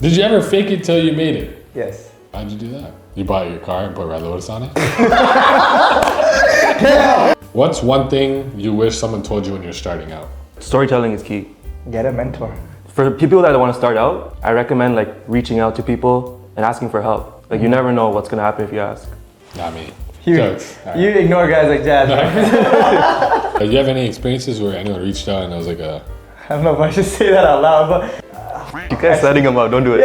Did you ever fake it till you made it? Yes. How'd you do that? You bought your car and put Red Lotus on it? What's one thing you wish someone told you when you're starting out? Storytelling is key. Get a mentor. For people that want to start out, I recommend like reaching out to people and asking for help. Like you never know what's gonna happen if you ask. Not me. You ignore guys like Jazz, right? Do you have any experiences where anyone reached out and it was like a... I don't know if I should say that out loud, but... You guys setting them up, don't do it.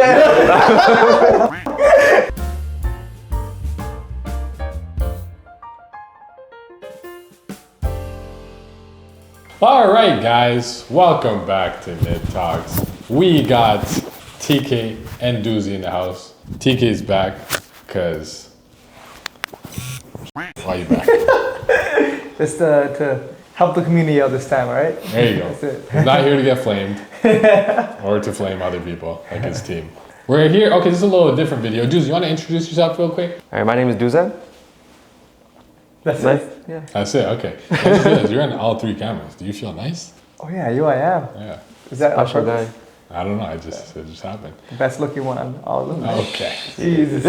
All right, guys, welcome back to NidTalks. We got TK and Duzan in the house. TK's back because... Why are you back? Just to help the community out this time, all right? There you go. That's it. He's not here to get flamed or to flame other people like his team. We're here. Okay, this is a little different video. Duzan, you want to introduce yourself real quick? All right, my name is Duzan. That's Nice. it? Yeah. That's it. Okay. I just realized you're on all three cameras. Do you feel nice? Oh yeah, I am. Yeah. Is that on Special purpose? guy. I don't know. It just happened. The best looking one on all of them. Okay. Jesus.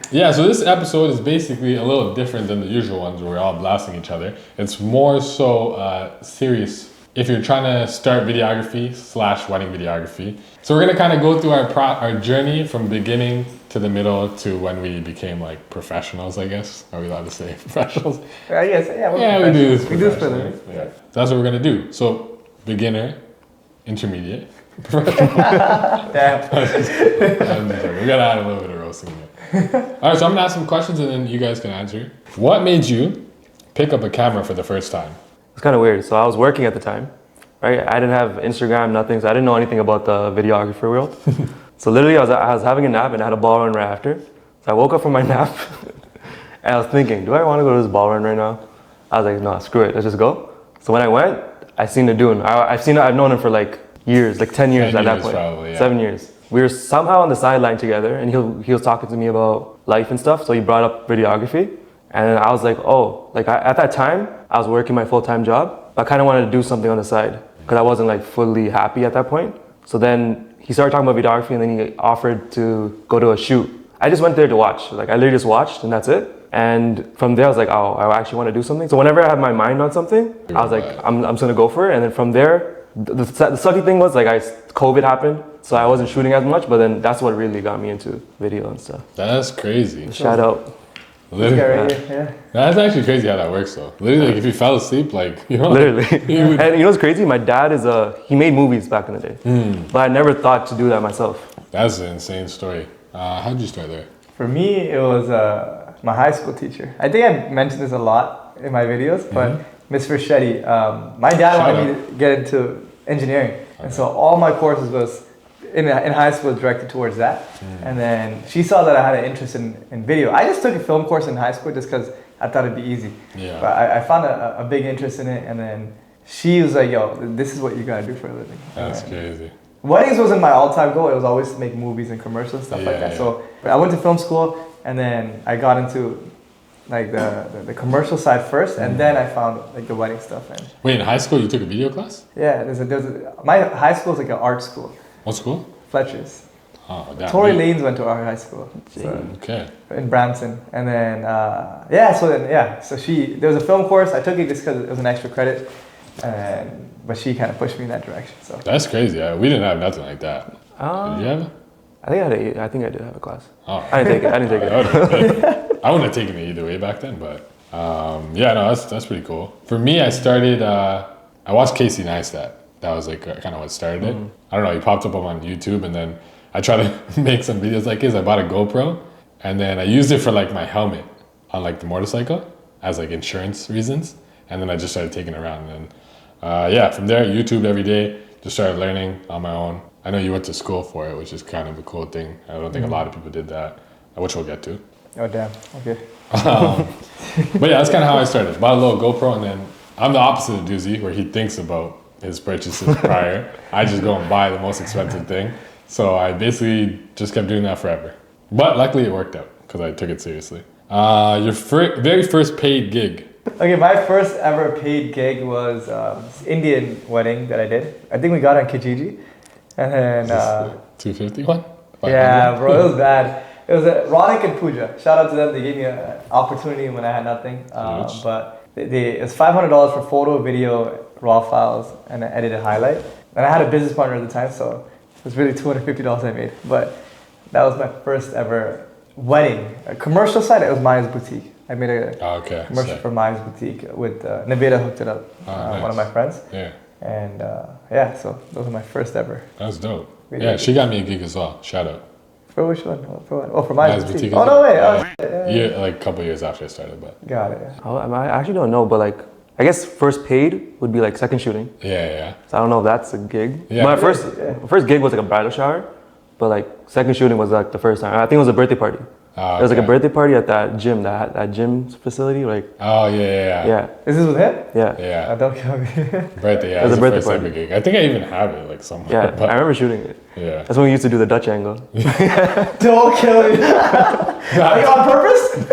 Yeah, so this episode is basically a little different than the usual ones where we're all blasting each other. It's more so serious if you're trying to start videography / wedding videography. So we're gonna kind of go through our journey from beginning to the middle to when we became like professionals, I guess. Are we allowed to say professionals? Yes, yeah, We do this. We do this for professionally. them. Yeah. So that's what we're gonna do. So beginner, intermediate, professional. Yeah. We gotta add a little bit of roasting here. All right, so I'm gonna ask some questions and then you guys can answer. What made you pick up a camera for the first time? It's kind of weird. So I was working at the time, right? I didn't have Instagram, nothing. So I didn't know anything about the videography world. So literally I was having a nap and I had a ball run right after. So I woke up from my nap and I was thinking, do I want to go to this ball run right now? I was like, no, screw it, let's just go. So when I went, I seen the dude. I've known him for like years, like 10 years 10 at that years point. probably, yeah. 7 years. We were somehow on the sideline together and he was talking to me about life and stuff. So he brought up videography. And I was like, oh, like at that time, I was working my full-time job. I kind of wanted to do something on the side because I wasn't like fully happy at that point. So then he started talking about videography and then he offered to go to a shoot. I just went there to watch. Like I literally just watched and that's it. And from there I was like, oh, I actually want to do something. So whenever I had my mind on something, I was like, I'm just gonna go for it. And then from there, the sucky thing was like COVID happened. So I wasn't shooting as much, but then that's what really got me into video and stuff. That's crazy. Shout out. Literally. Yeah. That's actually crazy how that works though. Literally, like if you fell asleep, like, you know. Literally. You would- And you know what's crazy? My dad he made movies back in the day. But I never thought to do that myself. That's an insane story. How'd you start there? For me, it was my high school teacher. I think I mentioned this a lot in my videos, but Miss Frischetti, my dad wanted me to get into engineering. And so all my courses was in high school directed towards that. And then she saw that I had an interest in video. I just took a film course in high school just because I thought it'd be easy. Yeah. But I found a big interest in it. And then she was like, yo, this is what you gotta do for a living. That's And crazy. weddings wasn't my all-time goal. It was always to make movies and commercials and stuff like Yeah, that. yeah. So I went to film school and then I got into like the commercial side first, and then I found like the wedding stuff. And Wait, in high school you took a video class? yeah, my high school is like an art school, What school? Fletcher's. Oh, damn. Tory Lanes went to our high school, so, Okay. in Brampton, and then so there was a film course. I took it just because it was an extra credit, but she kind of pushed me in that direction. So That's crazy. We didn't have nothing like that. Did you have it? I think I did have a class. Oh. I didn't take it. I wouldn't have taken it either way back then, but yeah, no, that's pretty cool. For me, I started, I watched Casey Neistat. That was like kind of what started it. I don't know, he popped up on YouTube and then I tried to make some videos like his. I bought a GoPro and then I used it for like my helmet on like the motorcycle as like insurance reasons. And then I just started taking it around and yeah, from there, YouTube every day, just started learning on my own. I know you went to school for it, which is kind of a cool thing. I don't think a lot of people did that, which we'll get to. oh damn, okay. But yeah, that's kind of how I started. Bought a little GoPro and then I'm the opposite of Duzan, where he thinks about his purchases prior. I just go and buy the most expensive thing. So I basically just kept doing that forever. But luckily it worked out because I took it seriously. Your very first paid gig. Okay, my first ever paid gig was this Indian wedding that I did. I think we got on Kijiji. And then 251. yeah, bro, it was bad. It was Ronik and Pooja. Shout out to them. They gave me an opportunity when I had nothing. But it was $500 for photo, video, raw files, and an edited highlight. And I had a business partner at the time, so it was really $250 I made. But that was my first ever wedding. A commercial side, it was Maya's Boutique. I made a commercial for Maya's Boutique with Navita hooked it up, nice. one of my friends. Yeah. And so those were my first ever. That's dope. Yeah, she got me a gig as well. Shout out. For which one? For what? Oh, for Maya's Boutique. Oh, as no well. way. Yeah, like a couple years after I started, but. Got it. Yeah. Oh, I actually don't know, but like, I guess first paid would be like second shooting. Yeah. So I don't know if that's a gig. Yeah. My first gig was like a bridal shower, but like second shooting was like the first time. I think it was a birthday party. Oh, it was like a birthday party at that gym, that gym facility, like. Oh yeah. Is this with him? Yeah. Don't kill me. Birthday, yeah. It was a birthday first party. ever gig. I think I even have it like somewhere. Yeah, but, I remember shooting it. Yeah. That's when we used to do the Dutch angle. Don't kill me. Are you on purpose?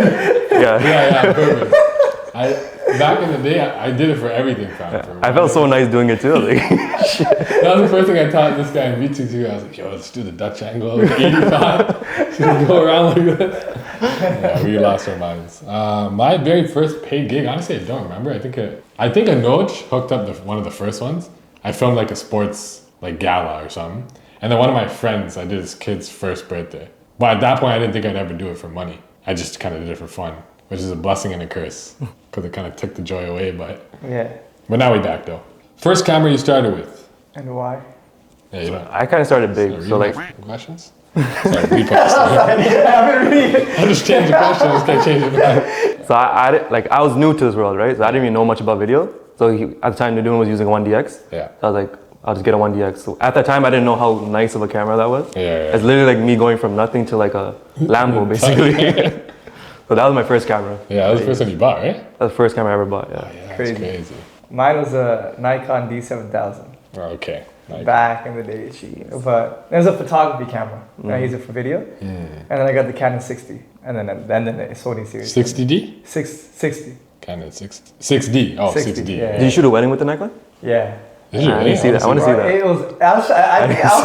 Yeah. Perfect. Back in the day, I did it for everything, fam. I felt so nice doing it too. Like, that was the first thing I taught this guy in V22. I was like, yo, let's do the Dutch angle, like 85. Just go around like this. Yeah, we lost our minds. My very first paid gig, honestly, I don't remember. I think a Noj hooked up one of the first ones. I filmed like a sports like gala or something. And then one of my friends, I did his kid's first birthday. But at that point, I didn't think I'd ever do it for money. I just kind of did it for fun, which is a blessing and a curse because it kind of took the joy away. But now we back though. First camera you started with? And why? Yeah, you know. I kind of started big, so like. Questions? Sorry, repost. I'll just change the question. I just can't change it back. So I was new to this world, right? So I didn't even know much about video. So at the time, Duzan was using a 1DX. Yeah. So I was like, I'll just get a 1DX. So at that time, I didn't know how nice of a camera that was. Yeah. It's literally like me going from nothing to like a Lambo, basically. So that was my first camera. Yeah, that was the first one you bought, right? That's the first camera I ever bought, yeah. Oh, yeah, that's crazy. Mine was a Nikon D7000. Oh, okay. Nice. Back in the day, but it was a photography camera. I use it for video. And then I got the Canon 60. And then the Sony series. 60D? 660. Canon 6D. Oh, 6D. Yeah. Did you shoot a wedding with the Nikon? Yeah. Did you I really? didn't see that. I want to see that. It was. I'll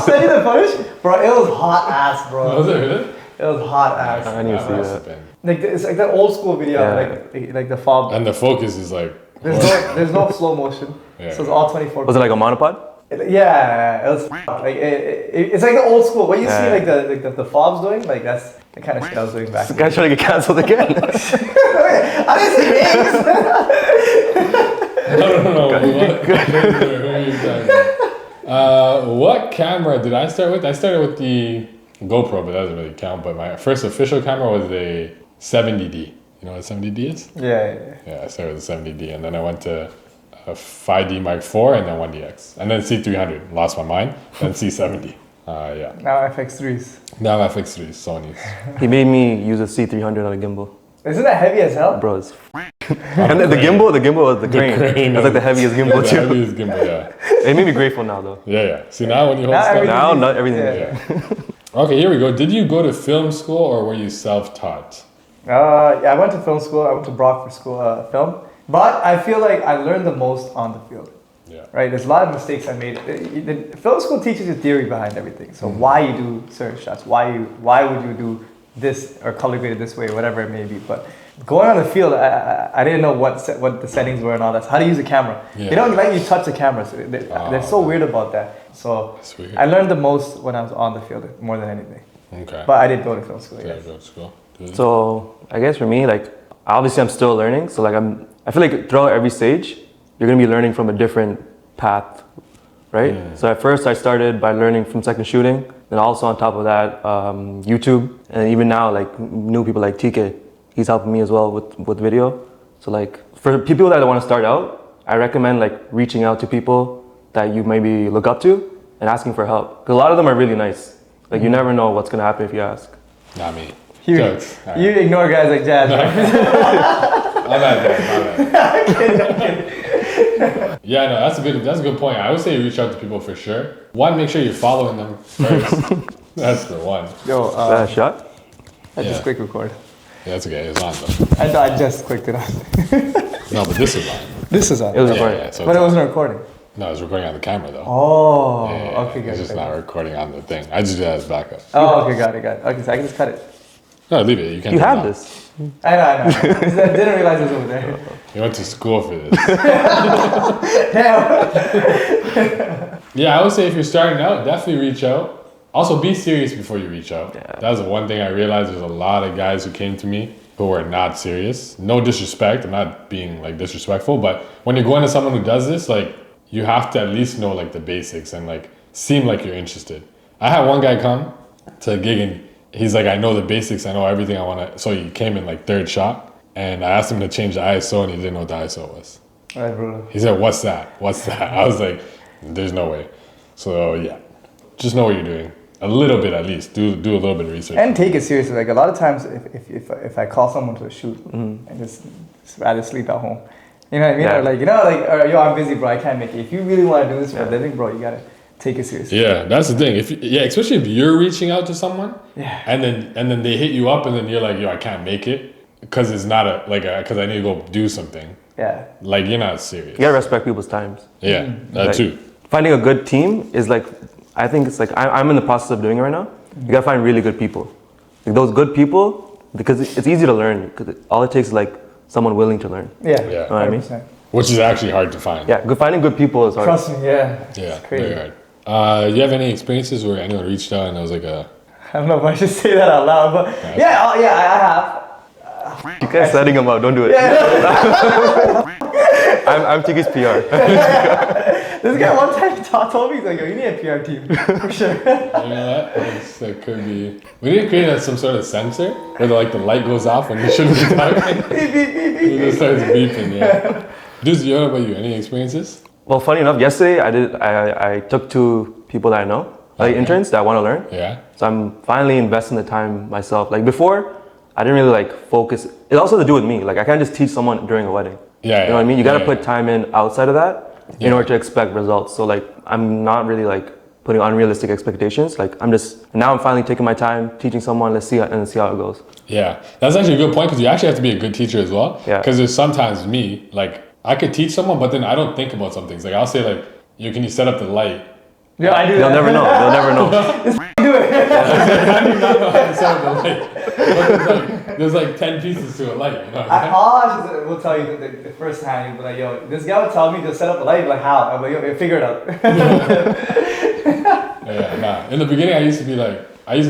send you the footage, bro. It was hot ass, bro. Was it really? It was hot ass. I need to see that. Like it's like that old school video, like the fob. And the focus is like. There's no slow motion. Yeah. So it's all 24. Was it like a monopod? Yeah, it was like it's like the old school. What you see like the fobs doing, like that's the kind of shit I was doing back. This guy's trying to get cancelled again. I didn't say names. I don't know. What camera did I start with? I started with the GoPro, but that doesn't really count. But my first official camera was a 70D. You know what a 70D is? Yeah, I started with a 70D, and then I went to a 5D Mark IV, and then 1DX, and then C300. Lost my mind. Then C70. Yeah. Now FX3s. Now FX3s, Sony's. He made me use a C300 on a gimbal. Isn't that heavy as hell? Bro, it's and then the gimbal was the crane. That's like the heaviest gimbal too. The heaviest gimbal, yeah. It made me grateful now though. Yeah. See now when you hold stuff. Now not everything. Yeah. Okay, here we go. Did you go to film school or were you self-taught? I went to film school. I went to Brock for school film. But I feel like I learned the most on the field. Yeah. Right? There's a lot of mistakes I made. The film school teaches you theory behind everything. So why you do certain shots, why would you do this or color graded this way, whatever it may be. But going on the field, I didn't know what the settings were and all that. So how to use a camera. Yeah. They don't let you touch the camera. So they're so weird about that. So I learned the most when I was on the field more than anything. Okay. But I did go to film school. Yeah, go to school. So I guess for me, like obviously I'm still learning. So like I feel like throughout every stage, you're gonna be learning from a different path, right? Yeah. So at first I started by learning from second shooting, and also on top of that, YouTube, and even now like new people like TK, he's helping me as well with video. So like for people that want to start out, I recommend like reaching out to people that you maybe look up to and asking for help. Because a lot of them are really nice. Like you never know what's gonna happen if you ask. Not me. You ignore guys like Jazz, right? I'm not kidding. Yeah, no, that's a good point. I would say reach out to people for sure. One, make sure you're following them first. That's the one. Yo, that shot? I just quick record. Yeah, that's okay. It's on though. I just clicked it on. No, but this is on. This is on. It was recording. So but it wasn't recording. No, I was recording on the camera though. Oh, Yeah, okay, got it's it. just not recording on the thing. I just do that as backup. Oh, okay, got it. Okay, so I can just cut it. No, leave it. You can. You have this. I know. I didn't realize it was over there. You went to school for this. Damn. Yeah, I would say if you're starting out, definitely reach out. Also, be serious before you reach out. Yeah. That was the one thing I realized. There's a lot of guys who came to me who were not serious. No disrespect. I'm not being like disrespectful, but when you're going to someone who does this, like you have to at least know like the basics and like seem like you're interested. I had one guy come to a gig and he's like, I know the basics. I know everything I want to. So he came in like third shot and I asked him to change the ISO and he didn't know what the ISO was. Alright, bro. He said, what's that? What's that? I was like, there's no way. So yeah, just know what you're doing. A little bit at least. Do a little bit of research. And take it seriously. Like a lot of times, if I call someone to a shoot and just rather sleep at home, you know what I mean? Yeah. Or like or, yo, I'm busy, bro. I can't make it. If you really want to do this for a living, bro, you gotta take it seriously. Yeah, that's the thing. Especially if you're reaching out to someone, Yeah. and then they hit you up, and then you're like, yo, I can't make it because it's not because I need to go do something. Yeah. Like you're not serious. You gotta respect people's times. Yeah, that Like, too. Finding a good team is like, I think it's like, I'm in the process of doing it right now. You gotta find really good people. Like those good people, because it's easy to learn, because all it takes is like someone willing to learn. Yeah. Yeah. Know what I mean? 100%. Which is actually hard to find. Yeah, finding good people is hard. Trust me, yeah. Yeah, It's crazy. very hard. You have any experiences where anyone reached out and it was like a... I don't know if I should say that out loud, but I have. You guys setting them up, don't do it. I'm Tiki's PR. This guy one time told me, he's like, yo, you need a PR team, for sure. You know what? That could be... We need to create some sort of sensor where the light goes off when you shouldn't be talking. Beep, beep, beep, beep. It just starts beeping, yeah. Dude, what about you? Any experiences? Well, funny enough, yesterday I took 2 people that I know, like interns that want to learn. Yeah. So I'm finally investing the time myself. Like before, I didn't really like focus. It also had to do with me. Like I can't just teach someone during a wedding. Yeah. You know what I mean? You gotta Yeah, put time in outside of that in order to expect results. So like I'm not really like putting unrealistic expectations. Like I'm finally taking my time teaching someone. Let's see how it goes. Yeah, that's actually a good point because you actually have to be a good teacher as well. Yeah. Because there's sometimes me, like, I could teach someone, but then I don't think about some things. Like, I'll say, like, can you set up the light? Yeah, I do They'll that. never know. They'll never know. Do it. I do not know how to set up the light. But there's like 10 pieces to a light, you know what I'm saying? All I will tell you the first time, you'll be like, yo, this guy would tell me to set up a light. Like, how? I'm like, yo, figure it out. Yeah, nah. In the beginning, I used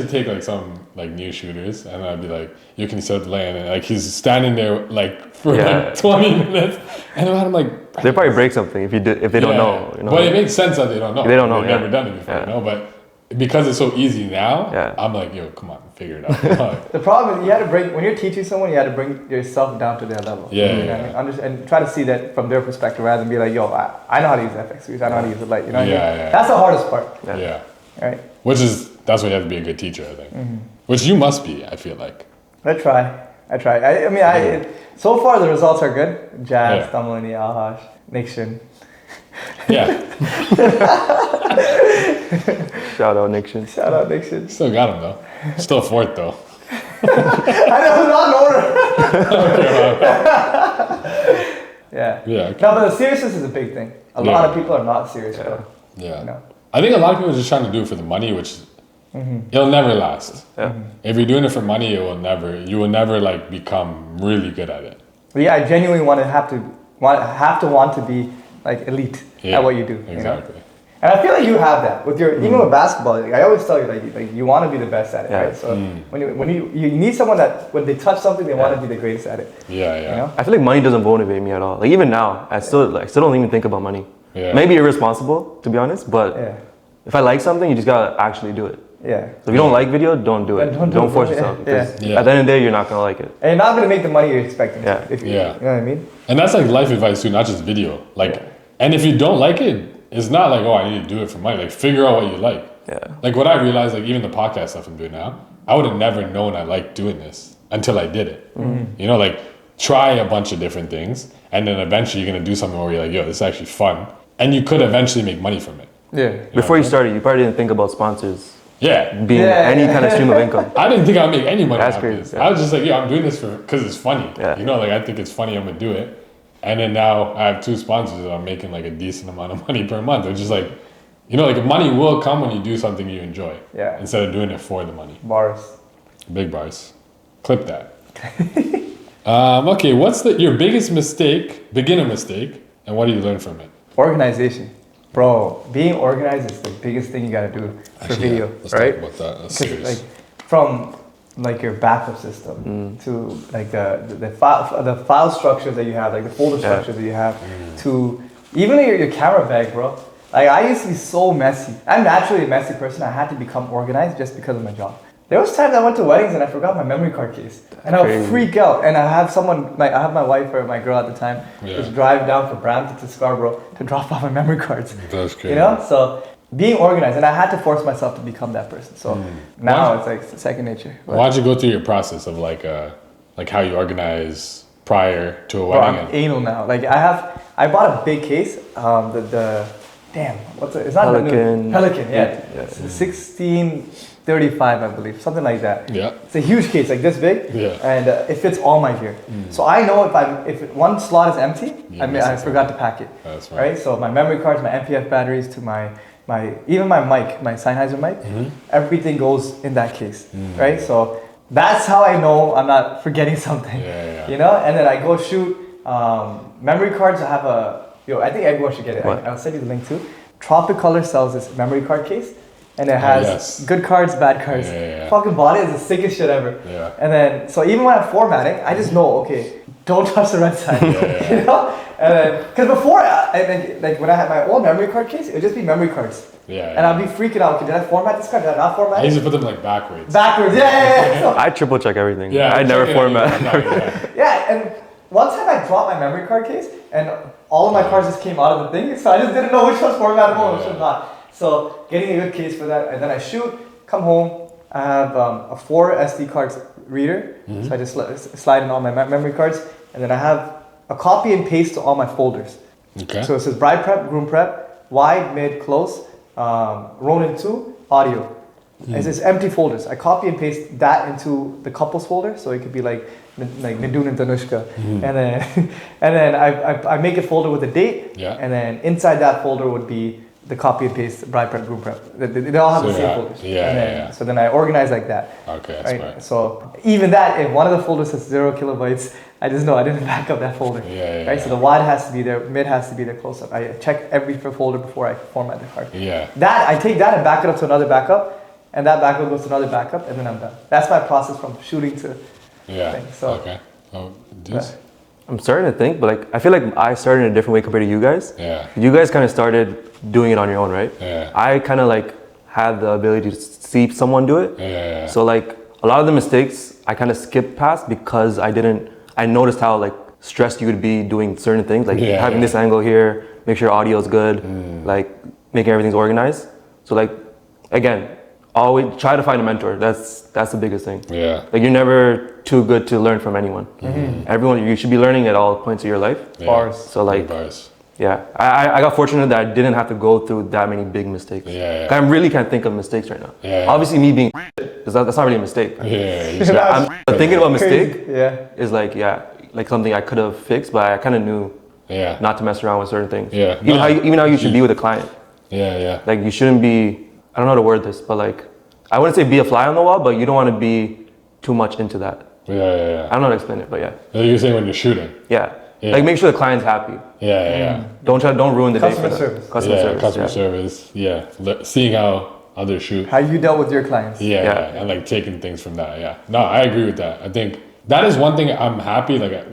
to take like some like new shooters and I'd be like, you can set up the light, and then, like he's standing there like for like 20 minutes, and I'm like, They probably break something if they don't know. You know? But it makes sense that they don't know. They don't know, They've never done it before, Yeah. you know. But because it's so easy now, Yeah. I'm like, yo, come on, figure it out. The problem is you had to when you're teaching someone, you had to bring yourself down to their level. Yeah, You know what I mean? And try to see that from their perspective rather than be like, yo, I know how to use FX series, I know how to use the light. You know what I mean? Yeah. That's the hardest part. Yeah. Right? That's why you have to be a good teacher, I think. Which you must be, I feel like. I try. So far the results are good. Jazz, Yeah. Tamlani, Alhash, Nixon. Yeah. Shout out Nixon. Shout out Nixon. Still got him though. Still fourth though. I know it's not in order. Yeah. Yeah. No, but the seriousness is a big thing. A lot of people are not serious, bro. Yeah. You know? I think a lot of people are just trying to do it for the money, which it'll never last. Yeah. If you're doing it for money, you will never like become really good at it. But yeah, I genuinely have to want to be like elite at what you do. Exactly. You know? And I feel like you have that with your even with basketball. Like I always tell you, like you want to be the best at it, right? So when you need someone that when they touch something, they want to be the greatest at it. Yeah. You know? I feel like money doesn't motivate me at all. Like even now, I still don't even think about money. Yeah. Maybe irresponsible, to be honest, but Yeah. if I like something, you just gotta actually do it. Yeah. So if you don't like video, don't do it. Don't do it. force Yeah. yourself. Because Yeah. at the end of the day, you're not gonna like it. And you're not gonna make the money you're expecting. Yeah. If you, Yeah. You know what I mean? And that's like life advice too, not just video. Like, and if you don't like it, it's not like, oh, I need to do it for money. Like, figure out what you like. Yeah. Like, what I realized, like, even the podcast stuff I'm doing now, I would have never known I liked doing this until I did it. You know, like, try a bunch of different things, and then eventually you're gonna do something where you're like, yo, this is actually fun. And you could eventually make money from it. Yeah. Before you started, you probably didn't think about sponsors Yeah. being any kind of stream of income. I didn't think I'd make any money That's off crazy, this. yeah. I was just like, yo, I'm doing this because it's funny. Yeah. You know, like, I think it's funny, I'm gonna do it. And then now I have 2 sponsors and I'm making like a decent amount of money per month. Which is like, you know, like money will come when you do something you enjoy. Yeah. Instead of doing it for the money. Bars. Big bars. Clip that. Okay, what's your biggest mistake, beginner mistake, and what do you learn from it? Organization. Bro, being organized is the biggest thing you gotta do for video, let's right? talk about that. That's 'Cause, serious. like, from like your backup system to like the file structures that you have, like the folder structures that you have, to even your camera bag, bro. Like I used to be so messy. I'm naturally a messy person. I had to become organized just because of my job. There was times I went to weddings and I forgot my memory card case, and I would freak out. And I have someone, like I have my wife or my girl at the time, just drive down from Brampton to Scarborough to drop off my memory cards. That's crazy. You know, so being organized, and I had to force myself to become that person. So now it's like second nature. Why'd you go through your process of like how you organize prior to a Bro, wedding? I'm anal now. Like I bought a big case. What's it? It's not Pelican. Pelican, yeah. 1635, I believe, something like that. Yeah. It's a huge case, like this big. Yeah. And it fits all my gear. So I know if one slot is empty, I forgot to pack it. That's right. So my memory cards, my MPF batteries, to even my mic, my Sennheiser mic, everything goes in that case, right? So that's how I know I'm not forgetting something. You know, and then I go shoot memory cards. I have I think everyone should get it. I'll send you the link too. Tropicolor sells this memory card case, and it has good cards, bad cards. Fucking bought it. It's the sickest shit ever. And then, so even when I'm formatting, I just know, okay, don't touch the right side. You know? And then, because before, like when I had my old memory card case, it would just be memory cards. And I'd be freaking out. Okay, did I format this card? Did I not format it? I used to put them like backwards. Yeah. I triple check everything. Yeah, I never format. And one time I dropped my memory card case, and all of my cards just came out of the thing, so I just didn't know which one's formatable and which one's not. So getting a good case for that, and then I shoot, come home, I have a 4 SD cards reader, so I just slide in all my memory cards, and then I have a copy and paste to all my folders. Okay. So it says bride prep, groom prep, wide, mid, close, Ronin 2, audio. It says empty folders. I copy and paste that into the couples folder, so it could be like Nidun and Danushka, and then I make a folder with a date, and then inside that folder would be the copy and paste bride prep, groom prep. They all have the same folders. So then I organize like that. Okay, that's right. So even that, if one of the folders has 0 kilobytes, I just know I didn't back up that folder. So the wide has to be there, mid has to be there, close up. I check every folder before I format the card. That I take that and back it up to another backup, and that backup goes to another backup, and then I'm done. That's my process from shooting to thing. So okay. I'm starting to think, but like I feel like I started in a different way compared to you guys. You guys kind of started doing it on your own, right? I kind of like had the ability to see someone do it. So like a lot of the mistakes I kind of skipped past because I noticed how like stressed you would be doing certain things, like having this angle here, make sure audio is good, like making everything's organized. So like again, always try to find a mentor. That's the biggest thing. Like you're never too good to learn from anyone. Everyone, you should be learning at all points of your life. Bars. So like, I got fortunate that I didn't have to go through that many big mistakes. I really can't think of mistakes right now. Obviously, me being that's not really a mistake. I'm thinking about mistake is like something I could have fixed, but I kind of knew not to mess around with certain things. Even how you should be with a client. Like you shouldn't be. I don't know how to word this, but like I wouldn't say be a fly on the wall, but you don't want to be too much into that. I don't know how to explain it, but Like you're saying when you're shooting. Like make sure the client's happy. Don't ruin the day for them. Customer service. Seeing how others shoot. How you dealt with your clients. And like taking things from that. No, I agree with that. I think that is one thing I'm happy. Like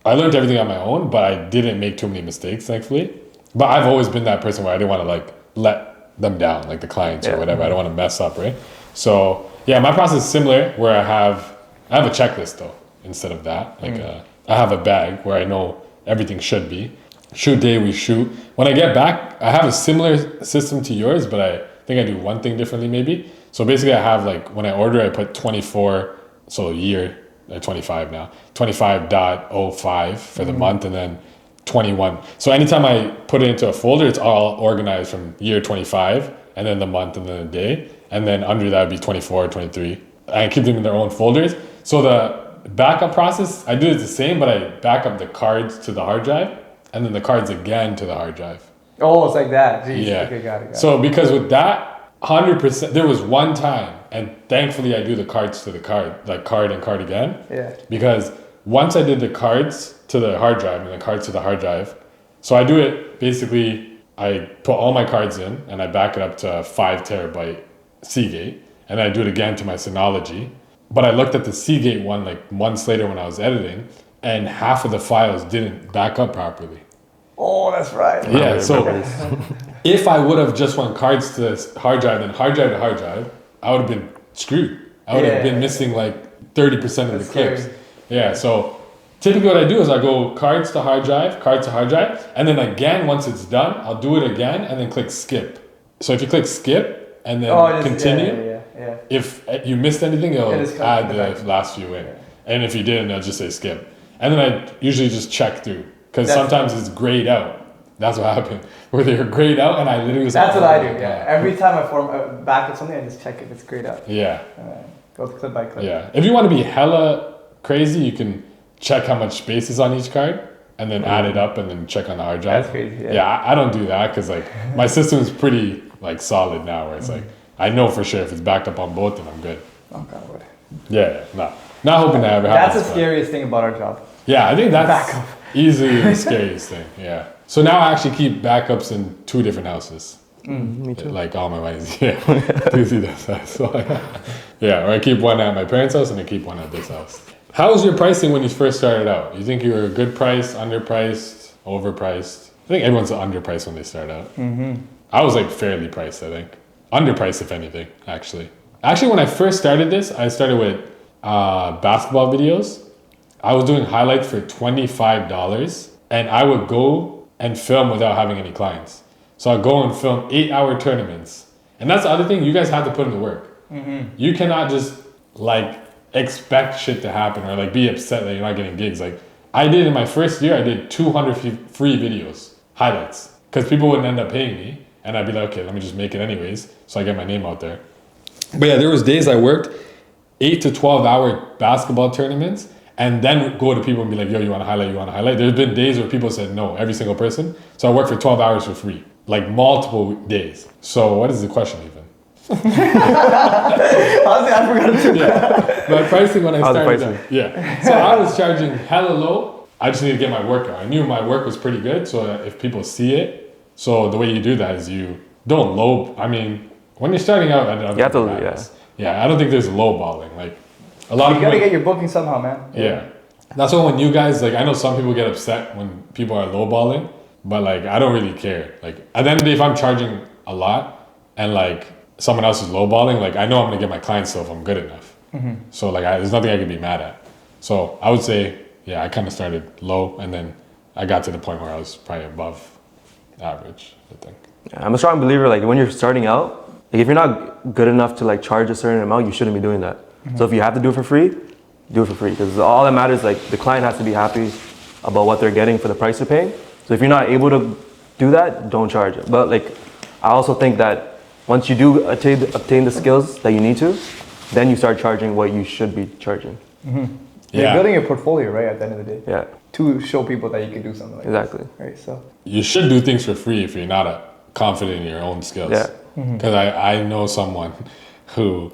I learned everything on my own, but I didn't make too many mistakes, thankfully. But I've always been that person where I didn't want to like let them down, like the clients or whatever. I don't want to mess up, right? So my process is similar, where I have a checklist though instead of that. Like I have a bag where I know everything should be. Shoot day, we shoot. When I get back, I have a similar system to yours, but I think I do one thing differently maybe. So basically I have like, when I order, I put 24, so year, 25 now, 25.05 for the month, and then 21. So anytime I put it into a folder, it's all organized from year 25, and then the month, and then the day. And then under that would be 24, 23. I keep them in their own folders. So backup process, I do it the same, but I back up the cards to the hard drive and then the cards again to the hard drive. Oh, it's like that. Jeez. Yeah. Okay, got it. So because with that, 100%, there was one time, and thankfully I do the cards to the card, like card and card again. Yeah. Because once I did the cards to the hard drive and the cards to the hard drive, so I do it basically, I put all my cards in and I back it up to a 5 terabyte Seagate, and I do it again to my Synology. But I looked at the Seagate one like months later when I was editing, and half of the files didn't back up properly. Oh, that's right. Yeah, so if I would have just went cards to this hard drive and hard drive to hard drive, I would have been screwed. I would have been missing like 30% of the clips. Scary. Yeah, so typically what I do is I go cards to hard drive, and then again, once it's done, I'll do it again and then click skip. So if you click skip and then continue, if you missed anything, it'll add the last few in. And if you didn't, it'll just say skip. And then I usually just check through, because sometimes it's grayed out. That's what happened. Where they were grayed out, and I literally was That's what I do, yeah. Every time I back up something, I just check if it's grayed out. Yeah. Go clip by clip. Yeah. If you want to be hella crazy, you can check how much space is on each card, and then add it up, and then check on the hard drive. That's crazy, Yeah, I don't do that, because like my system is pretty like solid now, where it's like, I know for sure if it's backed up on both, then I'm good. Oh, God, what? Yeah, no. Not hoping that ever happens. That's the scariest thing about our job. Yeah, I think that's Backup. easily the scariest thing. Yeah. So now I actually keep backups in 2 different houses. Me too. Like all my money's, yeah. Duzan does that. So yeah, or I keep one at my parents' house and I keep one at this house. How was your pricing when you first started out? You think you were a good price, underpriced, overpriced? I think everyone's underpriced when they start out. I was like fairly priced, I think. Underpriced, if anything, actually. Actually, when I first started this, I started with basketball videos. I was doing highlights for $25, and I would go and film without having any clients. So I'd go and film 8-hour tournaments. And that's the other thing, you guys have to put in the work. You cannot just like expect shit to happen or like be upset that you're not getting gigs. Like I did in my first year, I did 200 free videos, highlights, because people wouldn't end up paying me. And I'd be like, okay, let me just make it anyways. So I get my name out there. But yeah, there was days I worked 8 to 12 hour basketball tournaments and then go to people and be like, yo, you want to highlight, you want to highlight? There's been days where people said no, every single person. So I worked for 12 hours for free, like multiple days. So what is the question even? Honestly, I forgot to. Yeah, my pricing when I started out. Yeah, so I was charging hella low. I just needed to get my work out. I knew my work was pretty good, so if people see it, so the way you do that is you don't low. I mean, when you're starting out, I don't I don't think there's lowballing. Like a lot of people, you gotta get your booking somehow, man. Yeah, that's why when you guys like, I know some people get upset when people are lowballing, but like I don't really care. Like at the end of the day, if I'm charging a lot and like someone else is lowballing, like I know I'm gonna get my clients still if I'm good enough. So like there's nothing I can be mad at. So I would say, yeah, I kind of started low and then I got to the point where I was probably above average, I think. Yeah, I'm a strong believer, like when you're starting out, like if you're not good enough to like charge a certain amount, you shouldn't be doing that. So if you have to do it for free, do it for free, because all that matters, like the client has to be happy about what they're getting for the price they're paying. So if you're not able to do that, don't charge it. But like I also think that once you do obtain the skills that you need to, then you start charging what you should be charging. You're building your portfolio, right, at the end of the day. Yeah. To show people that you can do something like Exactly. this. Right, so. You should do things for free if you're not confident in your own skills. Yeah. Because I know someone who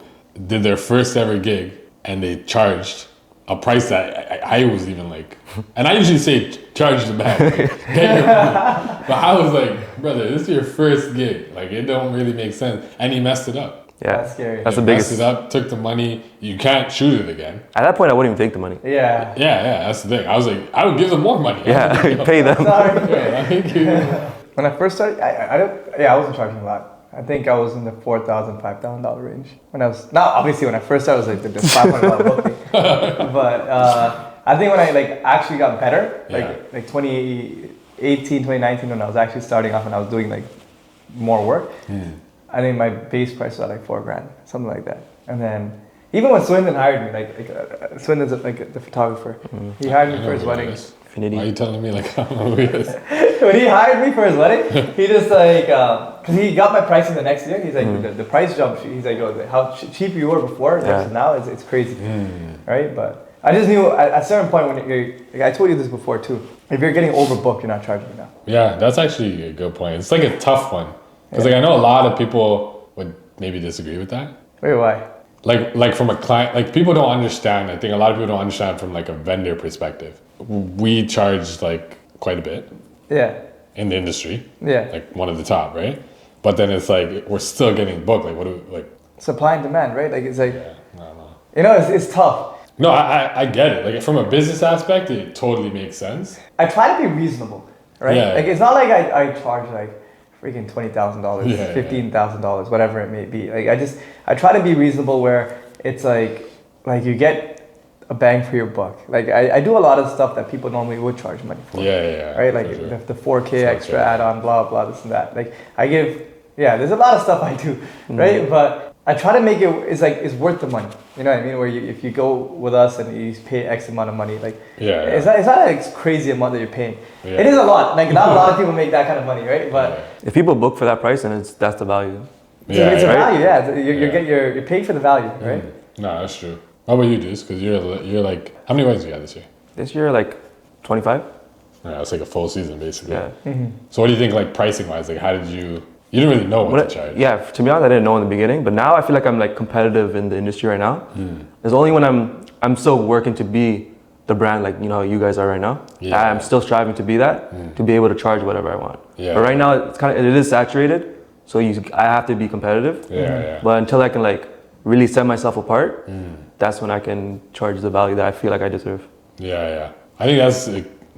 did their first ever gig and they charged a price that I was even like, and I usually say charge the man, like, get your money. But I was like, brother, this is your first gig. Like it don't really make sense. And he messed it up. Yeah, that's scary. That's the biggest. biggest. Messed it up, took the money. You can't shoot it again. At that point, I wouldn't even take the money. Yeah. Yeah, that's the thing. I was like, I would give them more money. Yeah, pay them. When I first started, I wasn't charging a lot. I think I was in the $4,000, $5,000 range. When I was, not obviously when I first started, I was like the $500 booking. But I think when I like actually got better, like 2018, 2019, when I was actually starting off and I was doing like more work, I think my base price was like $4,000, something like that. And then even when Swindon hired me, like Swindon's like the photographer, he hired me for his wedding. Why are you telling me like I don't know who he is? When he hired me for his wedding, he just like, cause he got my pricing the next year. He's like, the price jumped. He's like, oh, how cheap you were before versus now, it's crazy, right? But I just knew at a certain point when you're, I told you this before too. If you're getting overbooked, you're not charging enough. Yeah, that's actually a good point. It's like a tough one because like I know a lot of people would maybe disagree with that. Wait, why? Like from a client, like people don't understand. I think a lot of people don't understand from like a vendor perspective. We charge like quite a bit. Yeah. In the industry. Yeah. Like one of the top, right? But then it's like we're still getting booked. Like what do we, like? Supply and demand, right? Like it's like. Yeah. No. You know, it's tough. No, I get it. Like from a business aspect, it totally makes sense. I try to be reasonable, right? Yeah. Like it's not like I charge like freaking $20,000, Yeah, $15,000, whatever it may be. Like I try to be reasonable where it's like you get a bang for your buck. Like I do a lot of stuff that people normally would charge money for. Yeah. Right? Like sure. the 4K extra add-on, blah blah, this and that. Like there's a lot of stuff I do, right? But I try to make it's worth the money. You know what I mean? Where if you go with us and you pay X amount of money, like it's not a crazy amount that you're paying. Yeah. It is a lot. Like not a lot of people make that kind of money, right? But if people book for that price, then that's the value. it's a value. Yeah, you're paying for the value, right? No, that's true. How about you, Deuce? Because you're like, how many weddings you had this year? This year, like 25. Yeah, it's like a full season basically. Yeah. So what do you think, like pricing wise? Like, how did you? You didn't really know what to charge. Yeah, to be honest, I didn't know in the beginning, but now I feel like I'm like competitive in the industry right now. It's only when I'm still working to be the brand like you guys are right now. Yeah. I'm still striving to be that, to be able to charge whatever I want. Yeah. But right now it is saturated, so I have to be competitive. Yeah. But until I can like really set myself apart, that's when I can charge the value that I feel like I deserve. Yeah. I think that's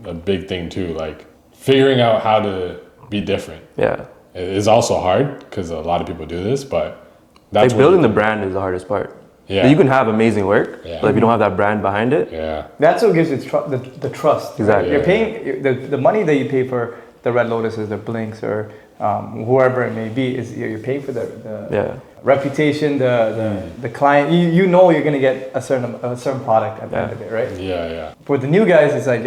a big thing too. Like figuring out how to be different. Yeah. It is also hard because a lot of people do this, but that's like building the brand is the hardest part. Yeah. You can have amazing work, but if you don't have that brand behind it, that's what gives you the trust. Exactly. Right? You're paying the money that you pay for the Red Lotuses, the Blinks, or whoever it may be. Is you're paying for the reputation, the client. You know you're gonna get a certain product at the end of it, right? Yeah. For the new guys, it's like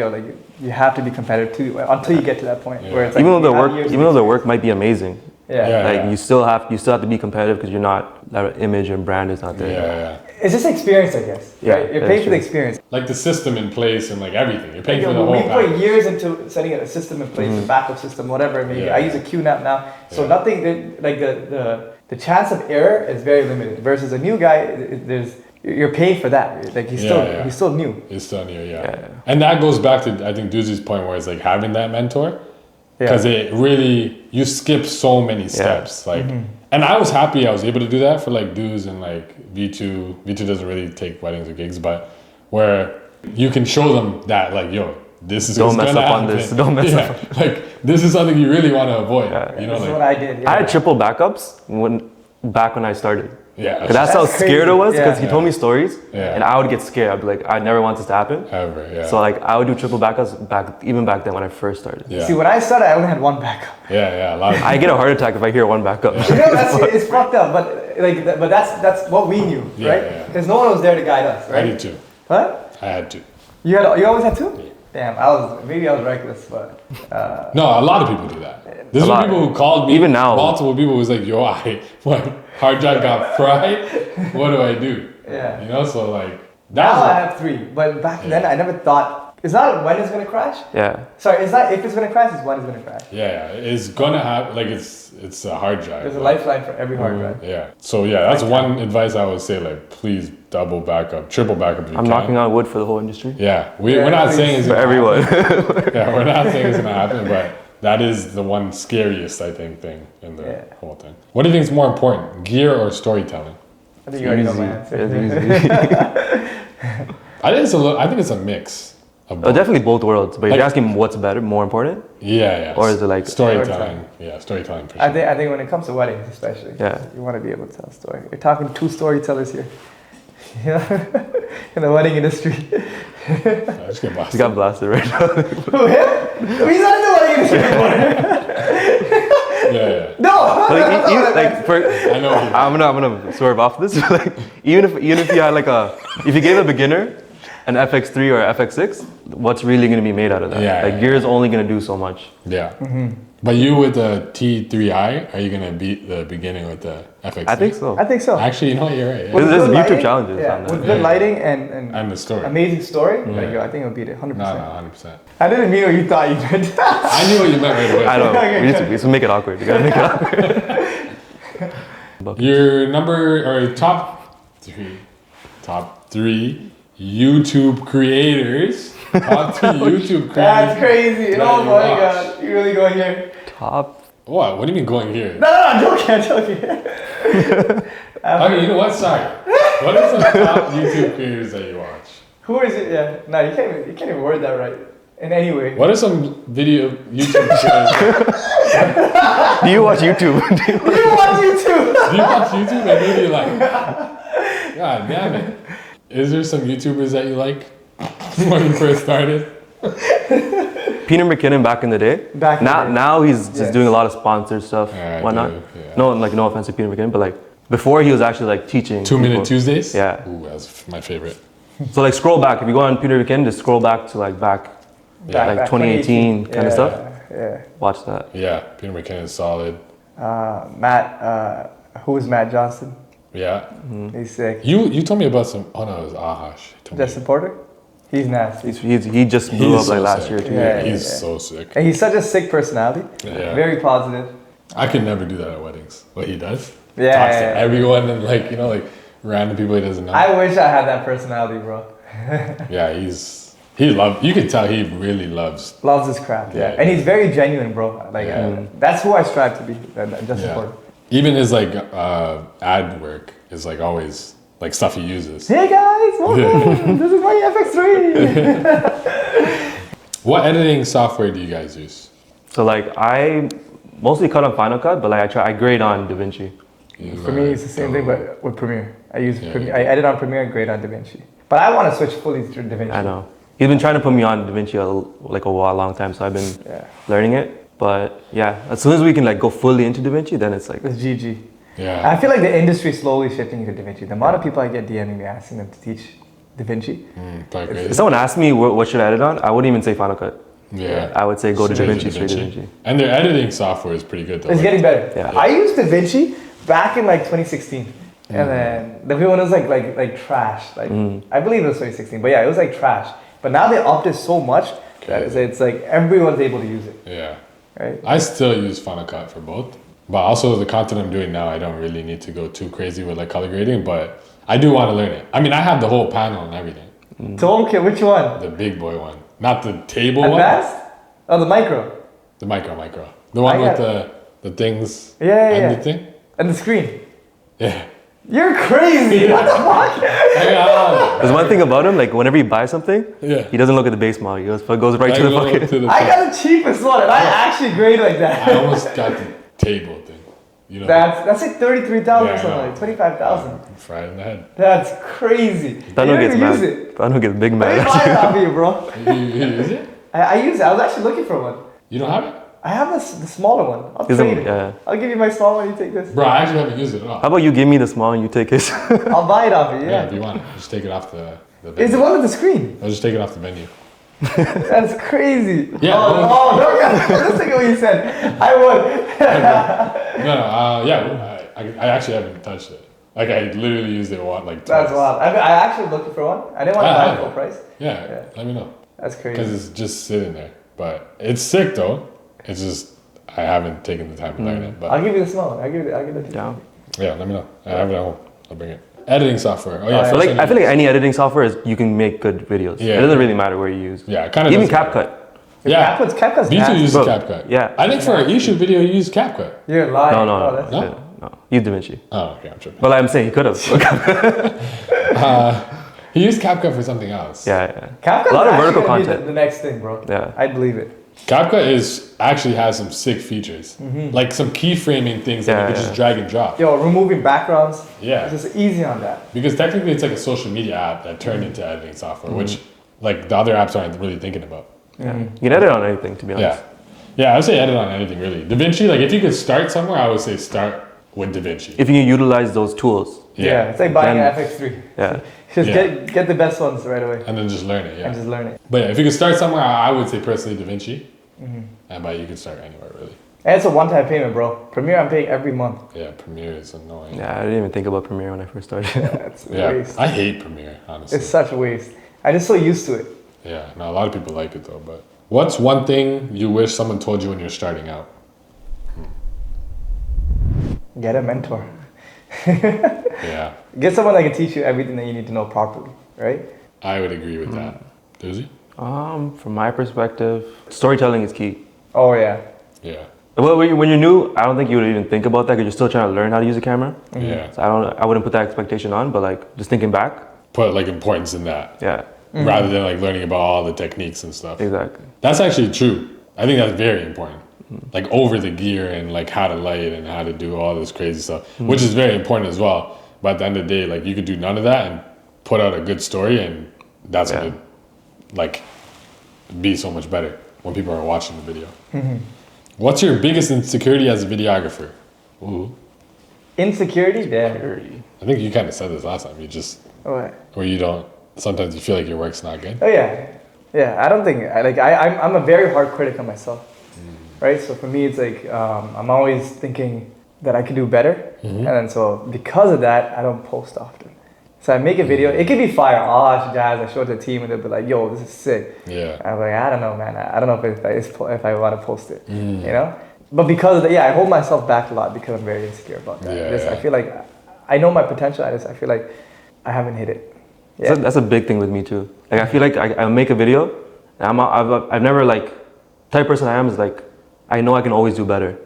you have to be competitive too until you get to that point where it's like even though the work might be amazing. You still have to be competitive because you're not, that image and brand is not there. Yeah. It's just experience, I guess. Yeah, right? You're paying for the experience. Like the system in place and like everything. You're paying for the whole We package. put years into setting a system in place, a backup system, whatever it may be. I use a QNAP now, so nothing. Like the chance of error is very limited. Versus a new guy, you're paying for that. Like he's still new. He's still new, And that goes back to I think Duzan's point where it's like having that mentor. Because it really, you skip so many steps. Like, and I was happy I was able to do that for like Duz and like V2. V2 doesn't really take weddings or gigs, but where you can show them that like, this is don't mess up on this. Don't mess up. Like this is something you really want to avoid. This is what I did. I had triple backups back when I started. Yeah, that's how scared I was because he told me stories, and I would get scared. I'd be like, I never want this to happen. Ever, So like, I would do triple backups even back then when I first started. Yeah. See, when I started, I only had one backup. Yeah, a lot of I get a heart attack if I hear one backup. It's fucked up, but that's what we knew, right? Because no one was there to guide us, right? I did too. What? I had to. You always had two? Damn, maybe I was reckless, but no, a lot of people do that. There's some people who called me. Even now, multiple people was like, my hard drive got fried. What do I do? Yeah. So like now I have 3, but back then I never thought. It's not when it's gonna crash. Yeah. Sorry, it's not if it's gonna crash. It's when it's gonna crash. Yeah, it's gonna happen. Like it's a hard drive. There's a lifeline for every hard drive. Yeah. So that's one advice I would say. Like, please double backup, triple backup. I'm knocking on wood for the whole industry. Yeah, we're not saying it's for everyone. Yeah, we're not saying it's gonna happen, but that is the one scariest I think thing in the whole thing. What do you think is more important, gear or storytelling? I think you already know my answer. I think it's a mix. Definitely both worlds, but you're asking what's better, more important? Yeah. Or is it like storytelling? Yeah, storytelling for sure. I think when it comes to weddings, especially, you want to be able to tell a story. You're talking 2 storytellers here, in the wedding industry. I just get blasted. He got blasted right now. Who, him? He's not in the wedding industry anymore. Yeah. No. I know. I'm gonna swerve off this. Like even if you had if you gave a beginner an FX3 or FX6, what's really gonna be made out of that? Yeah. Gear is only gonna do so much. Yeah. But you with the T3i, are you gonna beat the beginning with the FX3? I think so. I think so. Actually, you know what? You're right. Yeah. With There's good YouTube lighting, challenges yeah, on that. with good lighting and the story. amazing story, Yeah. like, yo, I think it'll beat it 100%. No, 100%. I didn't mean what you thought you did. I knew what you meant right away. I know. Okay, We need to make it awkward. You gotta make it awkward. Your top three YouTube creators. Top three YouTube creators. That's crazy. that Oh you my watch. god. You really going here? Top. What? What do you mean going here? No, I'm joking. I'm joking. Okay, you know what? Sorry. What are some top YouTube creators that you watch? Who is it? Yeah. No, you can't even word that right in any way. What are some YouTube creators? Do you watch YouTube? You watch YouTube? Do you watch YouTube and maybe like, God damn it. Is there some YouTubers that you like when you first started? Peter McKinnon back in the day. Back in the day. Now he's just Yes. doing a lot of sponsored stuff, Yeah, I whatnot. do, yeah. No offense to Peter McKinnon, but like before he was actually like teaching. 2 Minute people. Tuesdays? Yeah. Ooh, that's my favorite. So like scroll back. If you go on Peter McKinnon, just scroll back to like back like 2018 kind of stuff. Yeah. Watch that. Yeah, Peter McKinnon is solid. Who is Matt Johnson? Yeah. He's sick. You told me about some. Oh no, it was Ahash. You told me. Justin Porter? He's nasty. He just blew He's up like so last sick. year too. Yeah. He's so sick. And he's such a sick personality. Yeah. Very positive. I could never do that at weddings. What he does. Yeah, Talks to yeah, yeah. everyone and like, you know, like random people he doesn't know. I wish I had that personality, bro. Yeah, you can tell he really loves. Loves his craft, yeah. Yeah. And he's very genuine, bro. Like, Yeah. that's who I strive to be. Justin Yeah. Porter. Even his like ad work is like always like stuff he uses. Hey guys, welcome. This is my FX3. What editing software do you guys use? So like I mostly cut on Final Cut, but like I grade on DaVinci. For me, it's the same thing, but with Premiere. I use Yeah, Premiere. yeah. I edit on Premiere and grade on DaVinci. But I want to switch fully to DaVinci. I know. He's been trying to put me on DaVinci a long time, so I've been Yeah. learning it. But yeah, as soon as we can like go fully into DaVinci, then it's like It's GG. Yeah. I feel like the industry is slowly shifting into DaVinci. The amount of people I get DMing me asking them to teach DaVinci. Probably if crazy. someone asked me what should I edit on, I wouldn't even say Final Cut. Yeah. I would say go to Straight DaVinci, straight to DaVinci. And their editing software is pretty good though. It's Like, getting better. Yeah. I used DaVinci back in like 2016. And then the one was like trash. Like I believe it was 2016, but yeah, it was like trash. But now they upped it so much that it's like everyone's able to use it. Yeah. Right? I still use Final Cut for both. But also the content I'm doing now, I don't really need to go too crazy with like color grading, but I do want to learn it. I mean, I have the whole panel and everything. So okay, which one? The big boy one. Not the table Advanced? Oh, the micro. one. The micro. The one I with got- the things Yeah. and the thing. And the screen. Yeah. You're crazy. What the fuck? There's one thing about him, like whenever he buys something, Yeah. he doesn't look at the base model. He goes right I to the go fucking. to the I got the cheapest one, and I actually grade like I that. almost got the table thing. You know, That's like 33,000 Yeah, or I something, know. like 25,000. fried in the head. That's crazy. Dano You gets never mad. use it. Dano gets big Let mad. me buy it off you, bro. You use it? I use it. I was actually looking for one. You don't have it? I have the smaller one. I'll Isn't- trade it. yeah. I'll give you my small one. You take this. Bro, I actually haven't used it at all. How about you give me the small and you take his? I'll buy it off you. Yeah, Yeah. if you want, just take it off the It's menu. the one with the screen. I'll just take it off the menu. That's crazy. Yeah, Oh, let's take what you said. I would. I actually haven't touched it. Like I literally used it like twice. That's wild. I actually looking for one. I didn't want to buy it full price. Yeah, let me know. That's Because crazy. it's just sitting there. But it's sick though. It's just I haven't taken the time to learn it. But I'll give you the small one. I'll give it to you. Down. yeah, let me know. I have it at home. I'll bring it. Editing software. Oh yeah. yeah. So first like I feel like any editing software is you can make good videos. Yeah. It doesn't really matter where you use. Yeah, kind of. Even CapCut. Yeah. CapCut's B2 nasty. uses Bro, CapCut. yeah. I think for an YouTube video, you use CapCut. You're lying. No. Oh, that's No? No. Use DaVinci. Oh, okay, I'm tripping. But like I'm saying, he could have. He used CapCut for something else. yeah. CapCut's A lot of actually vertical gonna be content. The next thing, bro. Yeah. I believe it. CapCut actually has some sick features, like some keyframing things that Yeah, you can yeah. just drag and drop. Yo, removing backgrounds. Yeah. It's just easy on that. Because technically, it's like a social media app that turned into editing software, which like the other apps aren't really thinking about. Yeah. You can edit on anything, to be honest. Yeah, I would say edit on anything really. DaVinci, like if you could start somewhere, I would say start with DaVinci. If you can utilize those tools. Yeah, it's like buying Then- an FX3. Yeah. Just Yeah. get the best ones right away And then just learn it. Yeah. and just learn it. But yeah, if you could start somewhere, I would say personally DaVinci. And by you could start anywhere really. And it's a one-time payment, bro. Premiere, I'm paying every month. Yeah, Premiere is annoying. Yeah, I didn't even think about Premiere when I first started. It's a waste. I hate Premiere, honestly. It's such a waste. I'm just so used to it. Yeah, no, a lot of people like it though. But what's one thing you wish someone told you when you're starting out? Get a mentor. Yeah, Get someone that can teach you everything that you need to know properly, right? I would agree with that. Duzzy? From my perspective, storytelling is key. Oh yeah. Yeah. Well, when you're new, I don't think you would even think about that because you're still trying to learn how to use a camera. Yeah. So I wouldn't put that expectation on, but like just thinking back, Put like importance in that yeah, rather than like learning about all the techniques and stuff. exactly. That's actually true. I think that's very important. Like over the gear and like how to light and how to do all this crazy stuff, which is very important as well. But at the end of the day, like you could do none of that and put out a good story, and that's gonna like be so much better when people are watching the video. What's your biggest insecurity as a videographer? Ooh. Insecurity? Damn. I think you kind of said this last time. You just What? where you don't. Sometimes you feel like your work's not good. Oh yeah. Yeah, I don't think, I'm a very hard critic on myself, right? So for me, it's like, I'm always thinking that I could do better. And then so because of that, I don't post often. So I make a video, it could be fire, jazz, I show it to the team and they'll be like, yo, this is sick. Yeah. I'm like, I don't know, man. I don't know if I want to post it, you know? But because of that, I hold myself back a lot because I'm very insecure about that. Yeah. I feel like I know my potential, I feel like I haven't hit it. Yeah. That's a big thing with me too. Like I feel like I make a video, and I've never like, type of person I am is like, I know I can always do better.